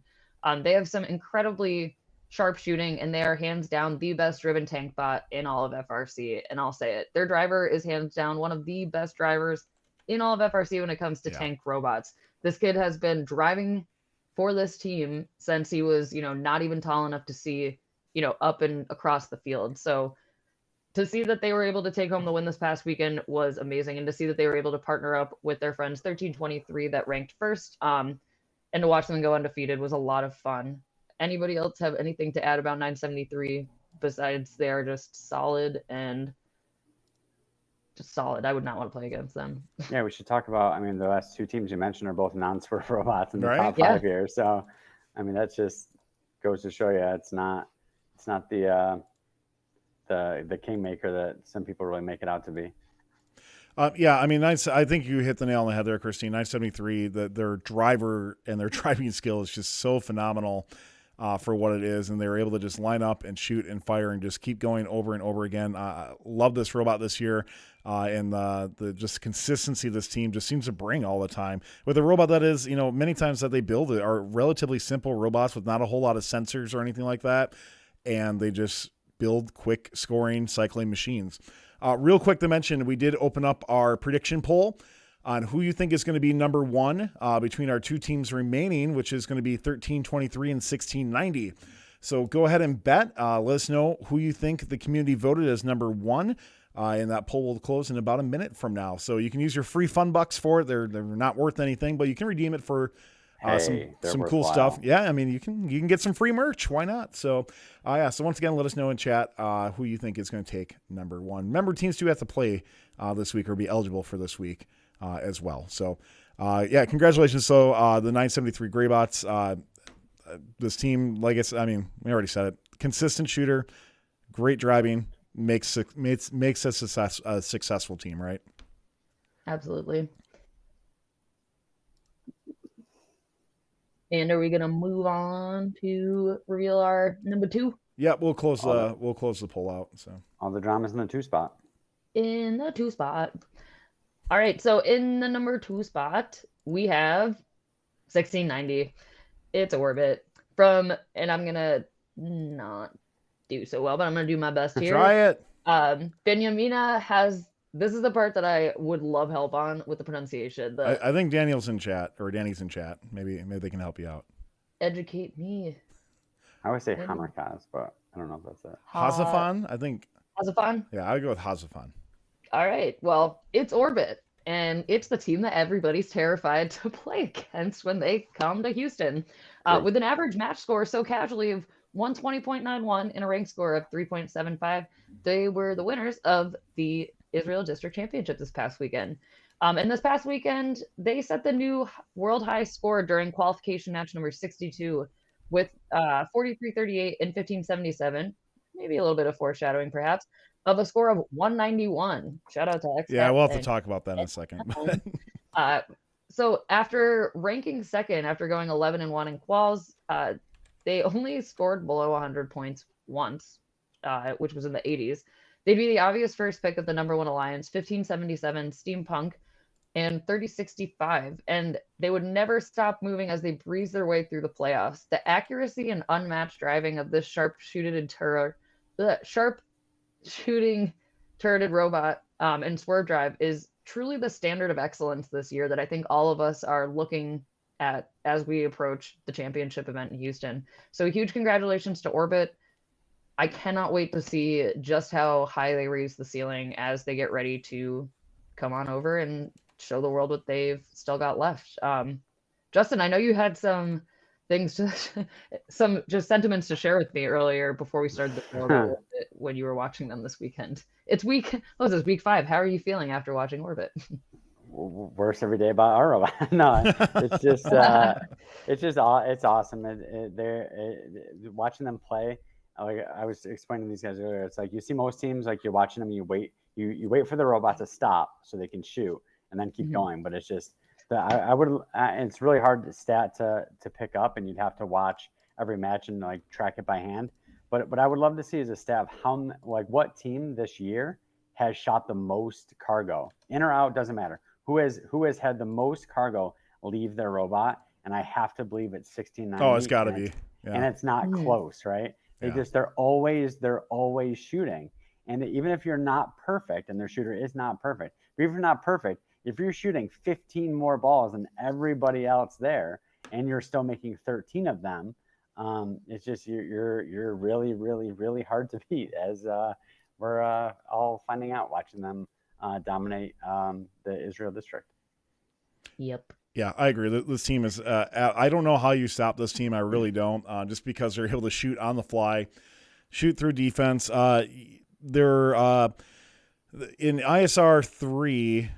They have some incredibly sharp shooting, and they are hands down the best driven tank bot in all of FRC. And I'll say it, their driver is hands down one of the best drivers in all of FRC when it comes to tank robots. This kid has been driving for this team since he was, not even tall enough to see, up and across the field. So to see that they were able to take home the win this past weekend was amazing. And to see that they were able to partner up with their friends 1323 that ranked first, and to watch them go undefeated was a lot of fun. Anybody else have anything to add about 973 besides they are just solid and just solid. I would not want to play against them. Yeah, we should talk about, I mean, the last two teams you mentioned are both non-swerve robots in the Right. top five here. So, I mean, that just goes to show you it's not the kingmaker that some people really make it out to be. Yeah, I mean, I think you hit the nail on the head there, Christine. 973, their driver and their driving skill is just so phenomenal for what it is, and they were able to just line up and shoot and fire and just keep going over and over again. Love this robot this year, and the just consistency this team just seems to bring all the time. With a robot that is, many times that they build it are relatively simple robots with not a whole lot of sensors or anything like that, and they just build quick scoring cycling machines. Real quick to mention, we did open up our prediction poll on who you think is going to be number one between our two teams remaining, which is going to be 1323 and 1690. So go ahead and bet. Let us know who you think the community voted as number one. And that poll will close in about a minute from now. So you can use your free fun bucks for it. They're not worth anything, but you can redeem it for some cool stuff. Yeah, I mean, you can get some free merch. Why not? So, so once again, let us know in chat who you think is going to take number one. Remember, teams do have to play this week or be eligible for this week as well. So, congratulations. So, the 973 Greybots, this team, we already said it, consistent shooter, great driving, makes a successful team, right? Absolutely. And are we gonna move on to reveal our number two? Yeah, we'll close the poll out. So all the drama's in the two spot. In the two spot. All right, so in the number two spot, we have 1690. It's Orbit and I'm gonna not do so well, but I'm gonna do my best here. Try it. Benjamina this is the part that I would love help on with the pronunciation. I think Danny's in chat. Maybe they can help you out. Educate me. I always say Hamarkaz, but I don't know if that's it. Hazafan, I think. Hazafan? Yeah, I would go with Hazafan. All right. Well, it's Orbit, and it's the team that everybody's terrified to play against when they come to Houston. With an average match score so casually of 120.91 and a rank score of 3.75, they were the winners of the Israel District Championship this past weekend. And this past weekend, they set the new world high score during qualification match number 62 with 43.38 and 15.77, maybe a little bit of foreshadowing perhaps, of a score of 191. Shout out to X. Yeah, we'll have to talk about that in a second. So after ranking second, after going 11-1 in quals, they only scored below 100 points once, which was in the 80s. They'd be the obvious first pick of the number one alliance, 1577 Steampunk and 3065, and they would never stop moving as they breeze their way through the playoffs. The accuracy and unmatched driving of this sharp-shooting turreted robot and swerve drive is truly the standard of excellence this year that I think all of us are looking at as we approach the championship event in Houston. So huge congratulations to Orbit. I cannot wait to see just how high they raise the ceiling as they get ready to come on over and show the world what they've still got left. Justin, I know you had some things, some sentiments to share with me earlier before we started the show when you were watching them this weekend. It's week 5. How are you feeling after watching Orbit? Worse every day about our robot. No, it's just it's awesome. Watching them play. Like I was explaining to these guys earlier, it's like you see most teams, like you're watching them, you wait for the robot to stop so they can shoot and then keep going. But it's just it's really hard to pick up, and you'd have to watch every match and like track it by hand. But what I would love to see is a stat of what team this year has shot the most cargo, in or out, doesn't matter. Who has had the most cargo leave their robot, and I have to believe it's 1690. Oh, it's got to be, yeah. And it's not close, right? They're always shooting, and even if you're not perfect, and their shooter is not perfect, but if you're not perfect, if you're shooting 15 more balls than everybody else there, and you're still making 13 of them, it's just you're really, really, really hard to beat. As we're all finding out watching them dominate the Israel District. Yep. Yeah, I agree. This team is I don't know how you stop this team. I really don't. Just because they're able to shoot on the fly. shoot through defense. They're in ISR 3.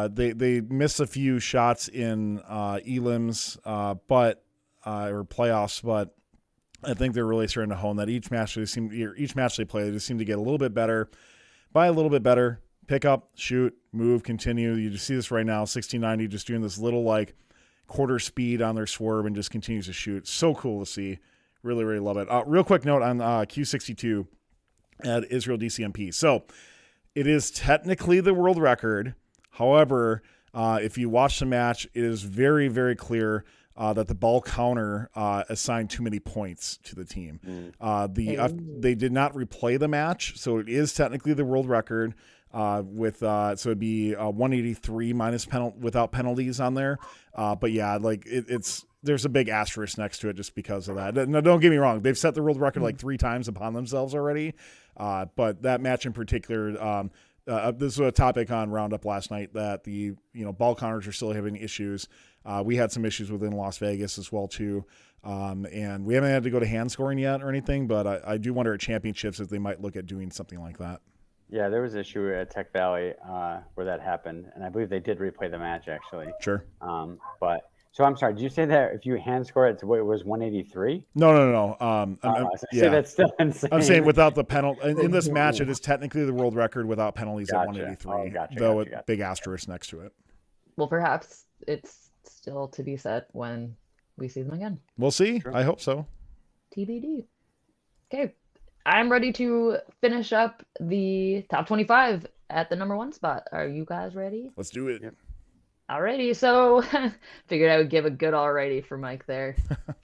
They miss a few shots in elims, but or playoffs, but I think they're really starting to hone that. Each match they play, they just seem to get a little bit better, pick up, shoot, move, continue. You just see this right now, 1690 just doing this little like quarter speed on their swerve and just continues to shoot. So cool to see. Really, really love it. Real quick note on Q62 at Israel DCMP. So it is technically the world record. However, if you watch the match, it is very, very clear that the ball counter assigned too many points to the team. They did not replay the match, so it is technically the world record. So it'd be 183 without penalties on there. But yeah, like there's a big asterisk next to it just because of that. Now, don't get me wrong; they've set the world record like 3 times upon themselves already. But that match in particular, this was a topic on Roundup last night that the ball counters are still having issues. We had some issues within Las Vegas as well too. And we haven't had to go to hand scoring yet or anything, but I do wonder at championships if they might look at doing something like that. Yeah, there was an issue at Tech Valley where that happened, and I believe they did replay the match actually. Sure. But so I'm sorry. Did you say that if you hand score it, it was 183? No. Yeah, that's still insane. I'm saying without the penalty in this match, it is technically the world record without penalties at 183. Oh, gotcha, though with big asterisk next to it. Well, perhaps it's still to be set when we see them again. We'll see. Sure. I hope so. TBD. Okay. I'm ready to finish up the top 25 at the number 1 spot. Are you guys ready? Let's do it. Yep. Alrighty. So figured I would give a good alrighty for Mike there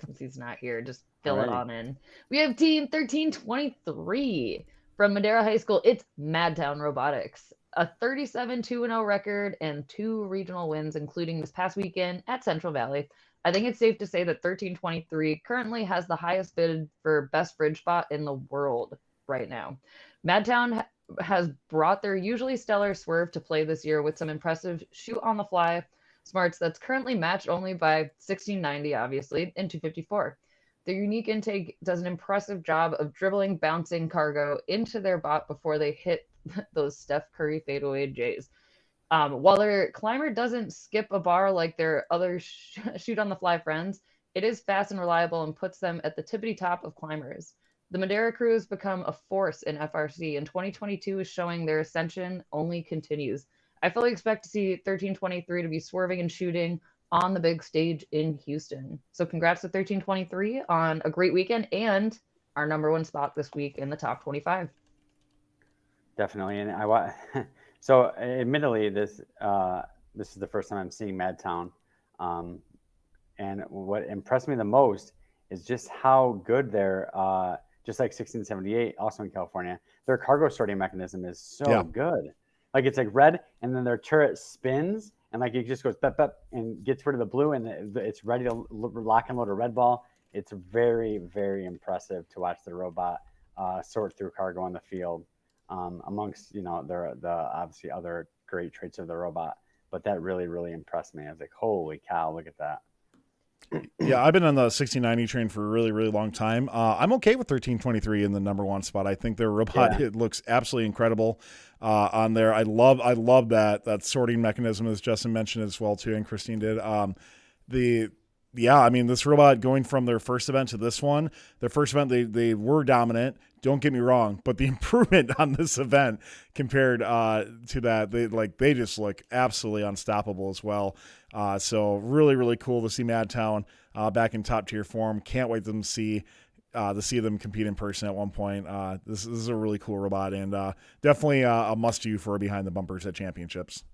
since he's not here. Just fill it on in. We have team 1323 from Madera High School. It's Madtown Robotics. A 37-2-0 record and 2 regional wins, including this past weekend at Central Valley. I think it's safe to say that 1323 currently has the highest bid for best fridge spot in the world right now. Madtown has brought their usually stellar swerve to play this year with some impressive shoot on the fly smarts that's currently matched only by 1690, obviously, and 254. Their unique intake does an impressive job of dribbling, bouncing cargo into their bot before they hit those Steph Curry fadeaway J's. While their climber doesn't skip a bar like their other shoot on the fly friends, it is fast and reliable and puts them at the tippity top of climbers. The Madera crew has become a force in FRC, and 2022 is showing their ascension only continues. I fully expect to see 1323 to be swerving and shooting on the big stage in Houston. So congrats to 1323 on a great weekend and our number 1 spot this week in the top 25. Definitely, and so admittedly, this is the first time I'm seeing Madtown, and what impressed me the most is just how good their just like 1678, also in California, their cargo sorting mechanism is so good. Like it's like red, and then their turret spins, and like it just goes bep bep and gets rid of the blue, and it's ready to lock and load a red ball. It's very, very impressive to watch the robot sort through cargo on the field. Amongst the obviously other great traits of the robot, but that really, really impressed me. I was like, holy cow, look at that. Yeah, I've been on the 1690 train for a really, really long time. I'm okay with 1323 in the number 1 spot. I think their robot it looks absolutely incredible on there. I love that sorting mechanism, as Justin mentioned as well too, and Christine did. I mean, this robot going from their first event to this one, their first event, they were dominant. Don't get me wrong, but the improvement on this event compared to that, they just look absolutely unstoppable as well. So really, really cool to see Madtown back in top tier form. Can't wait to see them compete in person at one point. This is a really cool robot and definitely a must-do for behind the bumpers at championships.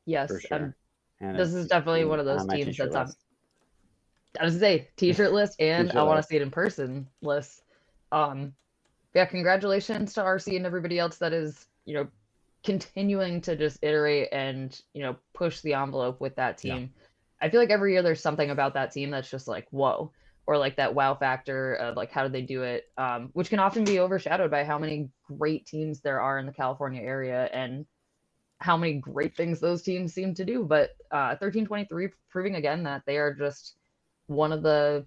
Yes, for sure. This is definitely one of those teams that's on. I was gonna say t-shirt list, and I want to see it in person list. Yeah, congratulations to RC and everybody else that is, continuing to just iterate and, push the envelope with that team. Yeah. I feel like every year there's something about that team that's just like, whoa, or like that wow factor of like, how did they do it? Which can often be overshadowed by how many great teams there are in the California area and how many great things those teams seem to do. But 1323 proving again that they are just one of the,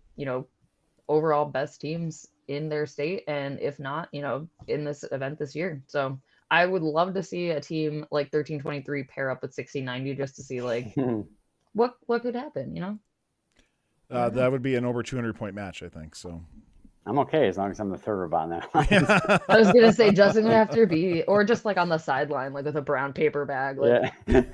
overall best teams in their state, and if not, in this event this year. So I would love to see a team like 1323 pair up with 1690 just to see like what could happen. That would be an over 200-point match, I think. So I'm okay as long as I'm the third robot now. I was gonna say Justin would have to be, or just like on the sideline, like with a brown paper bag. Like, Yeah.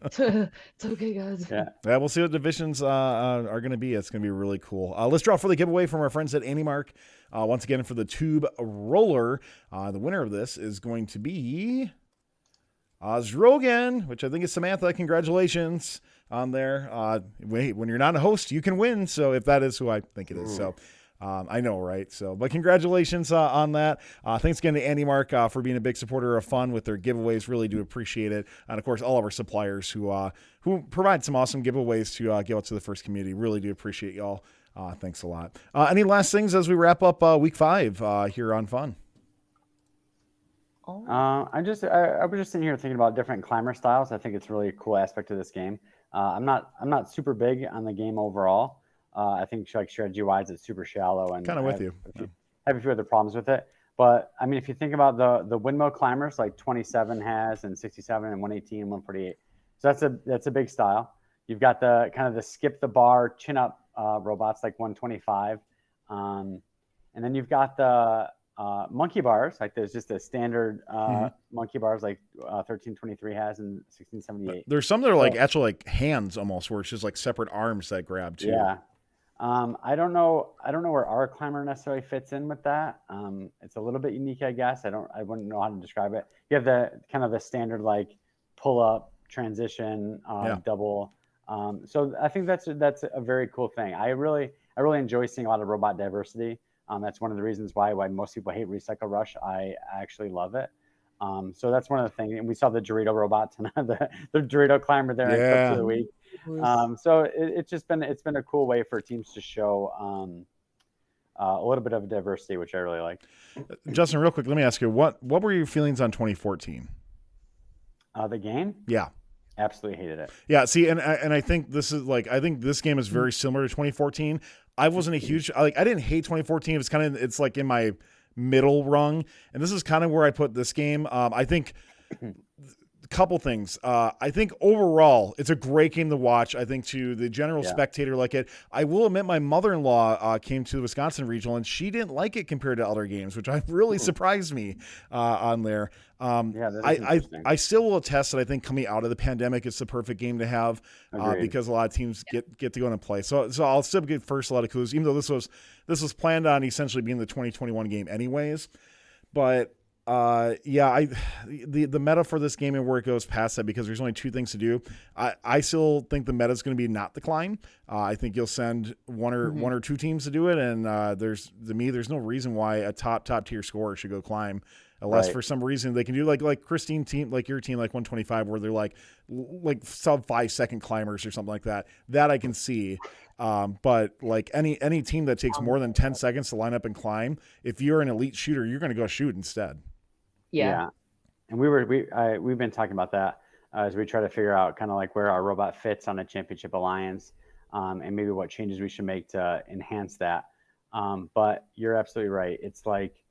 it's okay, guys. Yeah. Yeah, we'll see what divisions are going to be. It's going to be really cool. Let's draw for the giveaway from our friends at AndyMark. Once again, for the tube roller, the winner of this is going to be Ozrogan, which I think is Samantha. Congratulations on there. Wait, when you're not a host, you can win. So if that is who I think it is, so I know, right? So, but congratulations on that. Thanks again to AndyMark for being a big supporter of fun with their giveaways. Really do appreciate it. And of course, all of our suppliers who provide some awesome giveaways to give out to the FRC community. Really do appreciate y'all. Thanks a lot. Any last things as we wrap up week 5 here on Fun? I was just sitting here thinking about different climber styles. I think it's really a cool aspect of this game. I'm not super big on the game overall. I think like strategy wise, it's super shallow and kind of with you. Have a few other problems with it. But I mean, if you think about the windmill climbers, like 27 has and 67 and 118 and 148. So that's a big style. You've got the kind of the skip the bar chin up robots like 125, and then you've got the monkey bars. Like there's just a standard monkey bars like 1323 has and 1678. There's some that are like actual like hands almost, where it's just like separate arms that grab too. Yeah. I don't know where our climber necessarily fits in with that. It's a little bit unique, I guess. I wouldn't know how to describe it. You have the kind of the standard like pull up transition, double. So I think that's a very cool thing. I really enjoy seeing a lot of robot diversity. That's one of the reasons why most people hate Recycle Rush. I actually love it. So that's one of the things. And we saw the Dorito robot tonight, the Dorito climber there in Clips of the Week. So it's been a cool way for teams to show a little bit of diversity, which I really like. Justin, real quick, let me ask you, what were your feelings on 2014? The game? Yeah. Absolutely hated it. Yeah, see, and I think this game is very similar to 2014. I wasn't a huge I didn't hate 2014. It's like in my middle rung, and this is kind of where I put this game. I think a couple things. I think overall it's a great game to watch. I think to the general spectator like it. I will admit my mother-in-law came to the Wisconsin Regional and she didn't like it compared to other games, which really surprised me on there. I still will attest that I think coming out of the pandemic, it's the perfect game to have because a lot of teams get to go and play. So I'll still give first a lot of clues, even though this was planned on essentially being the 2021 game anyways. But the meta for this game and where it goes past that, because there's only two things to do. I still think the meta is going to be not the climb. I think you'll send one or two teams to do it, and there's no reason why a top tier scorer should go climb. Unless for some reason they can do like Christine team, like your team, like 125, where they're like sub 5 second climbers or something like that. That I can see. But like any team that takes more than 10 seconds to line up and climb, if you're an elite shooter, you're going to go shoot instead. Yeah. And we've been talking about that as we try to figure out kind of like where our robot fits on a championship alliance, and maybe what changes we should make to enhance that. But you're absolutely right. It's like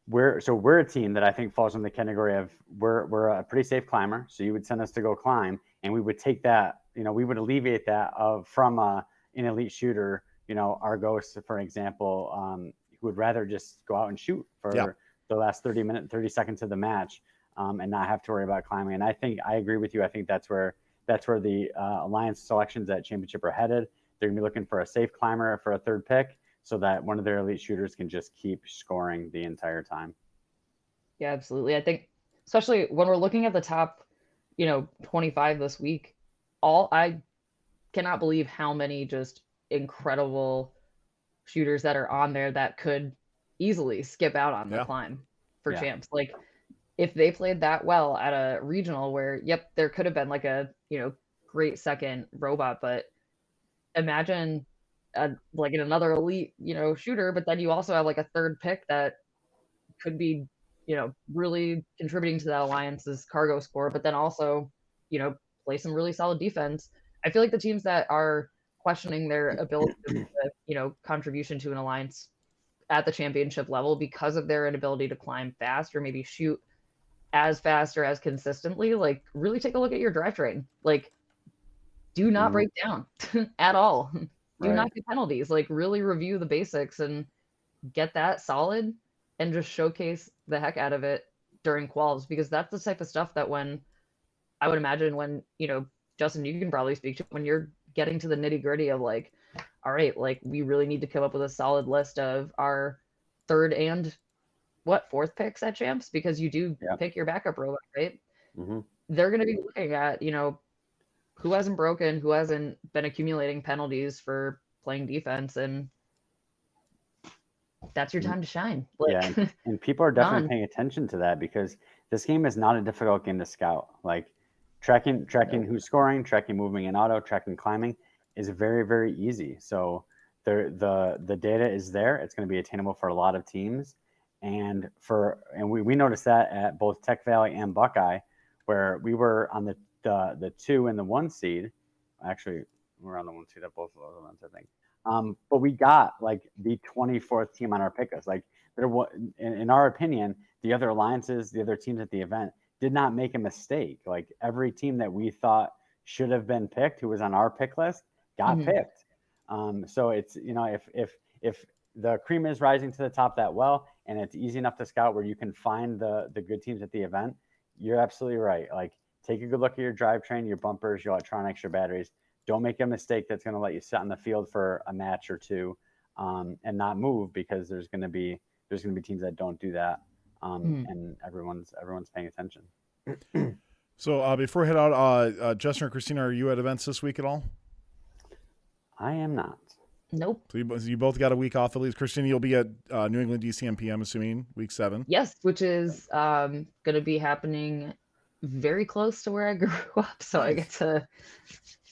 we're a team that I think falls in the category of we're a pretty safe climber. So you would send us to go climb, and we would take that, we would alleviate that from an elite shooter, our ghost, for example, who would rather just go out and shoot for the last 30 seconds of the match, and not have to worry about climbing. And I think I agree with you. I think that's where the alliance selections at championship are headed. They're gonna be looking for a safe climber for a third pick, so that one of their elite shooters can just keep scoring the entire time. Yeah, absolutely. I think especially when we're looking at the top, 25 this week, I cannot believe how many just incredible shooters that are on there that could easily skip out on the climb for champs. Like if they played that well at a regional where, there could have been like a, great second robot, but imagine like in another elite, shooter, but then you also have like a third pick that could be, really contributing to that alliance's cargo score, but then also, play some really solid defense. I feel like the teams that are questioning their ability to, contribution to an alliance at the championship level because of their inability to climb fast or maybe shoot as fast or as consistently, like really take a look at your drivetrain. Like, do not break down at all. Do not get penalties. Like, really review the basics and get that solid and just showcase the heck out of it during quals, because that's the type of stuff that when I would imagine when, Justin, you can probably speak to when you're getting to the nitty gritty of like, all right, like we really need to come up with a solid list of our third and fourth picks at champs, because you do pick your backup robot, right? They're going to be looking at, who hasn't broken, who hasn't been accumulating penalties for playing defense, and that's your time to shine. Like, and people are definitely paying attention to that, because this game is not a difficult game to scout. Like tracking who's scoring, tracking moving in auto, tracking climbing is very, very easy. So the data is there. It's going to be attainable for a lot of teams. And we noticed that at both Tech Valley and Buckeye, where we were on the 2 and the 1 seed. Actually, we're on the 1 seed at both of those events, I think. But we got like the 24th team on our pick list. Like in our opinion, the other alliances, the other teams at the event did not make a mistake. Like every team that we thought should have been picked, who was on our pick list, got picked. So it's, if the cream is rising to the top that well, and it's easy enough to scout where you can find the good teams at the event, you're absolutely right. Like take a good look at your drivetrain, your bumpers, your electronics, your batteries. Don't make a mistake that's going to let you sit on the field for a match or two and not move, because there's going to be teams that don't do that, and everyone's paying attention. So before we head out, Justin or Christina, are you at events this week at all? I am not. Nope. So you both got a week off at least. Christina, you'll be at New England DCMP, I'm assuming, week 7. Yes, which is going to be happening very close to where I grew up. So I get to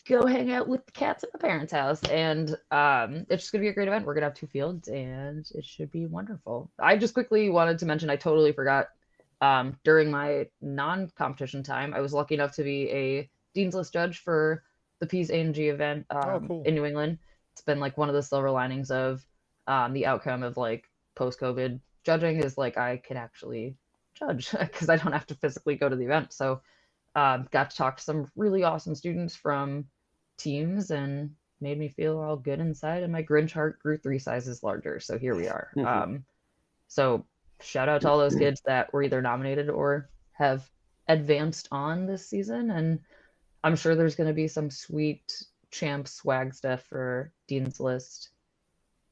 go hang out with the cats at my parents' house. And it's just going to be a great event. We're going to have 2 fields, and it should be wonderful. I just quickly wanted to mention, I totally forgot, during my non-competition time, I was lucky enough to be a Dean's List judge for the Peas A&G event cool. in New England. It's been like one of the silver linings of the outcome of like post-COVID judging is like I can actually judge because I don't have to physically go to the event. So got to talk to some really awesome students from teams and made me feel all good inside, and my Grinch heart grew 3 sizes larger. So here we are. So shout out to all those kids that were either nominated or have advanced on this season. And I'm sure there's going to be some sweet champ swag stuff for Dean's List.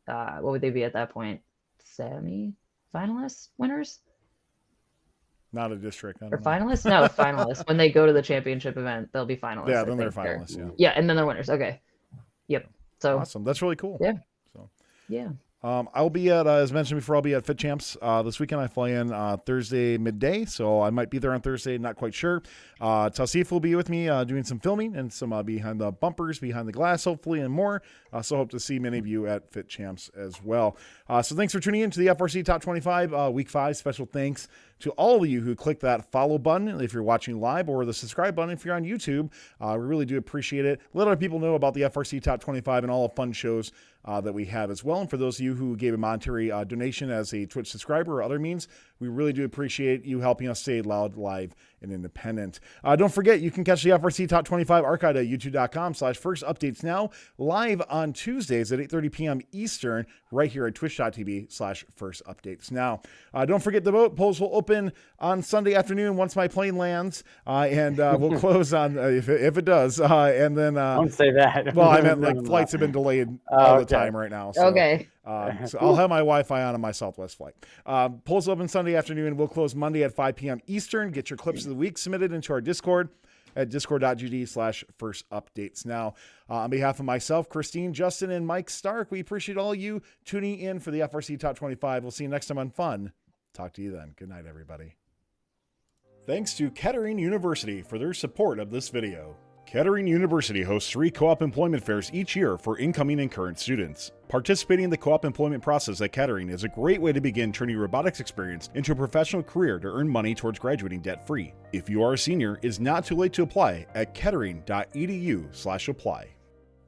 What would they be at that point? Semi-finalists? Winners? Not a district. Or finalists? No, finalists. When they go to the championship event, they'll be finalists. Yeah, then they're finalists. Yeah, and then they're winners. Okay. Yep. So awesome. That's really cool. Yeah. So yeah. I'll be at, as mentioned before, I'll be at Fit Champs this weekend. I fly in Thursday midday, so I might be there on Thursday, not quite sure. Tausif will be with me doing some filming and some behind the bumpers, behind the glass, hopefully, and more. So hope to see many of you at Fit Champs as well. So thanks for tuning in to the FRC Top 25 Week 5. Special thanks to all of you who clicked that follow button if you're watching live, or the subscribe button if you're on YouTube. We really do appreciate it. Let other people know about the FRC Top 25 and all the fun shows that we have as well. And for those of you who gave a monetary donation as a Twitch subscriber or other means, we really do appreciate you helping us stay loud, live, and independent. Don't forget, you can catch the FRC Top 25 archive at youtube.com/first updates now, live on Tuesdays at 8:30 p.m. Eastern, right here at twitch.tv/first updates now. Don't forget, the vote polls will open on Sunday afternoon once my plane lands, and we'll close on, if it does, and then... Don't say that. Well, I meant like flights have been delayed all the time right now. So, okay. So I'll have my Wi-Fi on my Southwest flight. Polls open Sunday afternoon. We'll close Monday at 5 p.m. Eastern. Get your clips of the week submitted into our Discord at discord.gg/first updates. Now, on behalf of myself, Christine, Justin, and Mike Stark, we appreciate all you tuning in for the FRC Top 25. We'll see you next time on Fun. Talk to you then. Good night, everybody. Thanks to Kettering University for their support of this video. Kettering University hosts 3 co-op employment fairs each year for incoming and current students. Participating in the co-op employment process at Kettering is a great way to begin turning your robotics experience into a professional career to earn money towards graduating debt-free. If you are a senior, it's not too late to apply at kettering.edu/apply.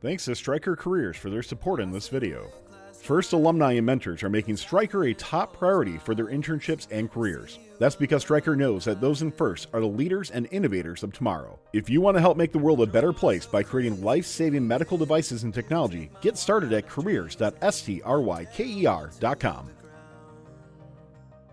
Thanks to Stryker Careers for their support in this video. First alumni and mentors are making Stryker a top priority for their internships and careers. That's because Stryker knows that those in first are the leaders and innovators of tomorrow. If you want to help make the world a better place by creating life-saving medical devices and technology, get started at careers.stryker.com.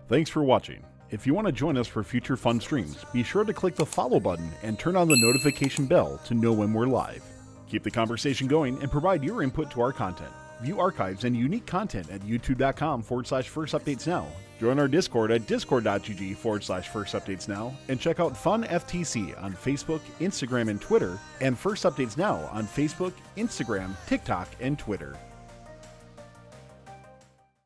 Thanks for watching. If you want to join us for future fun streams, be sure to click the follow button and turn on the notification bell to know when we're live. Keep the conversation going and provide your input to our content. View archives and unique content at youtube.com/firstupdatesnow. Join our Discord at discord.gg/firstupdatesnow. And check out Fun FTC on Facebook, Instagram, and Twitter, and First Updates Now on Facebook, Instagram, TikTok, and Twitter.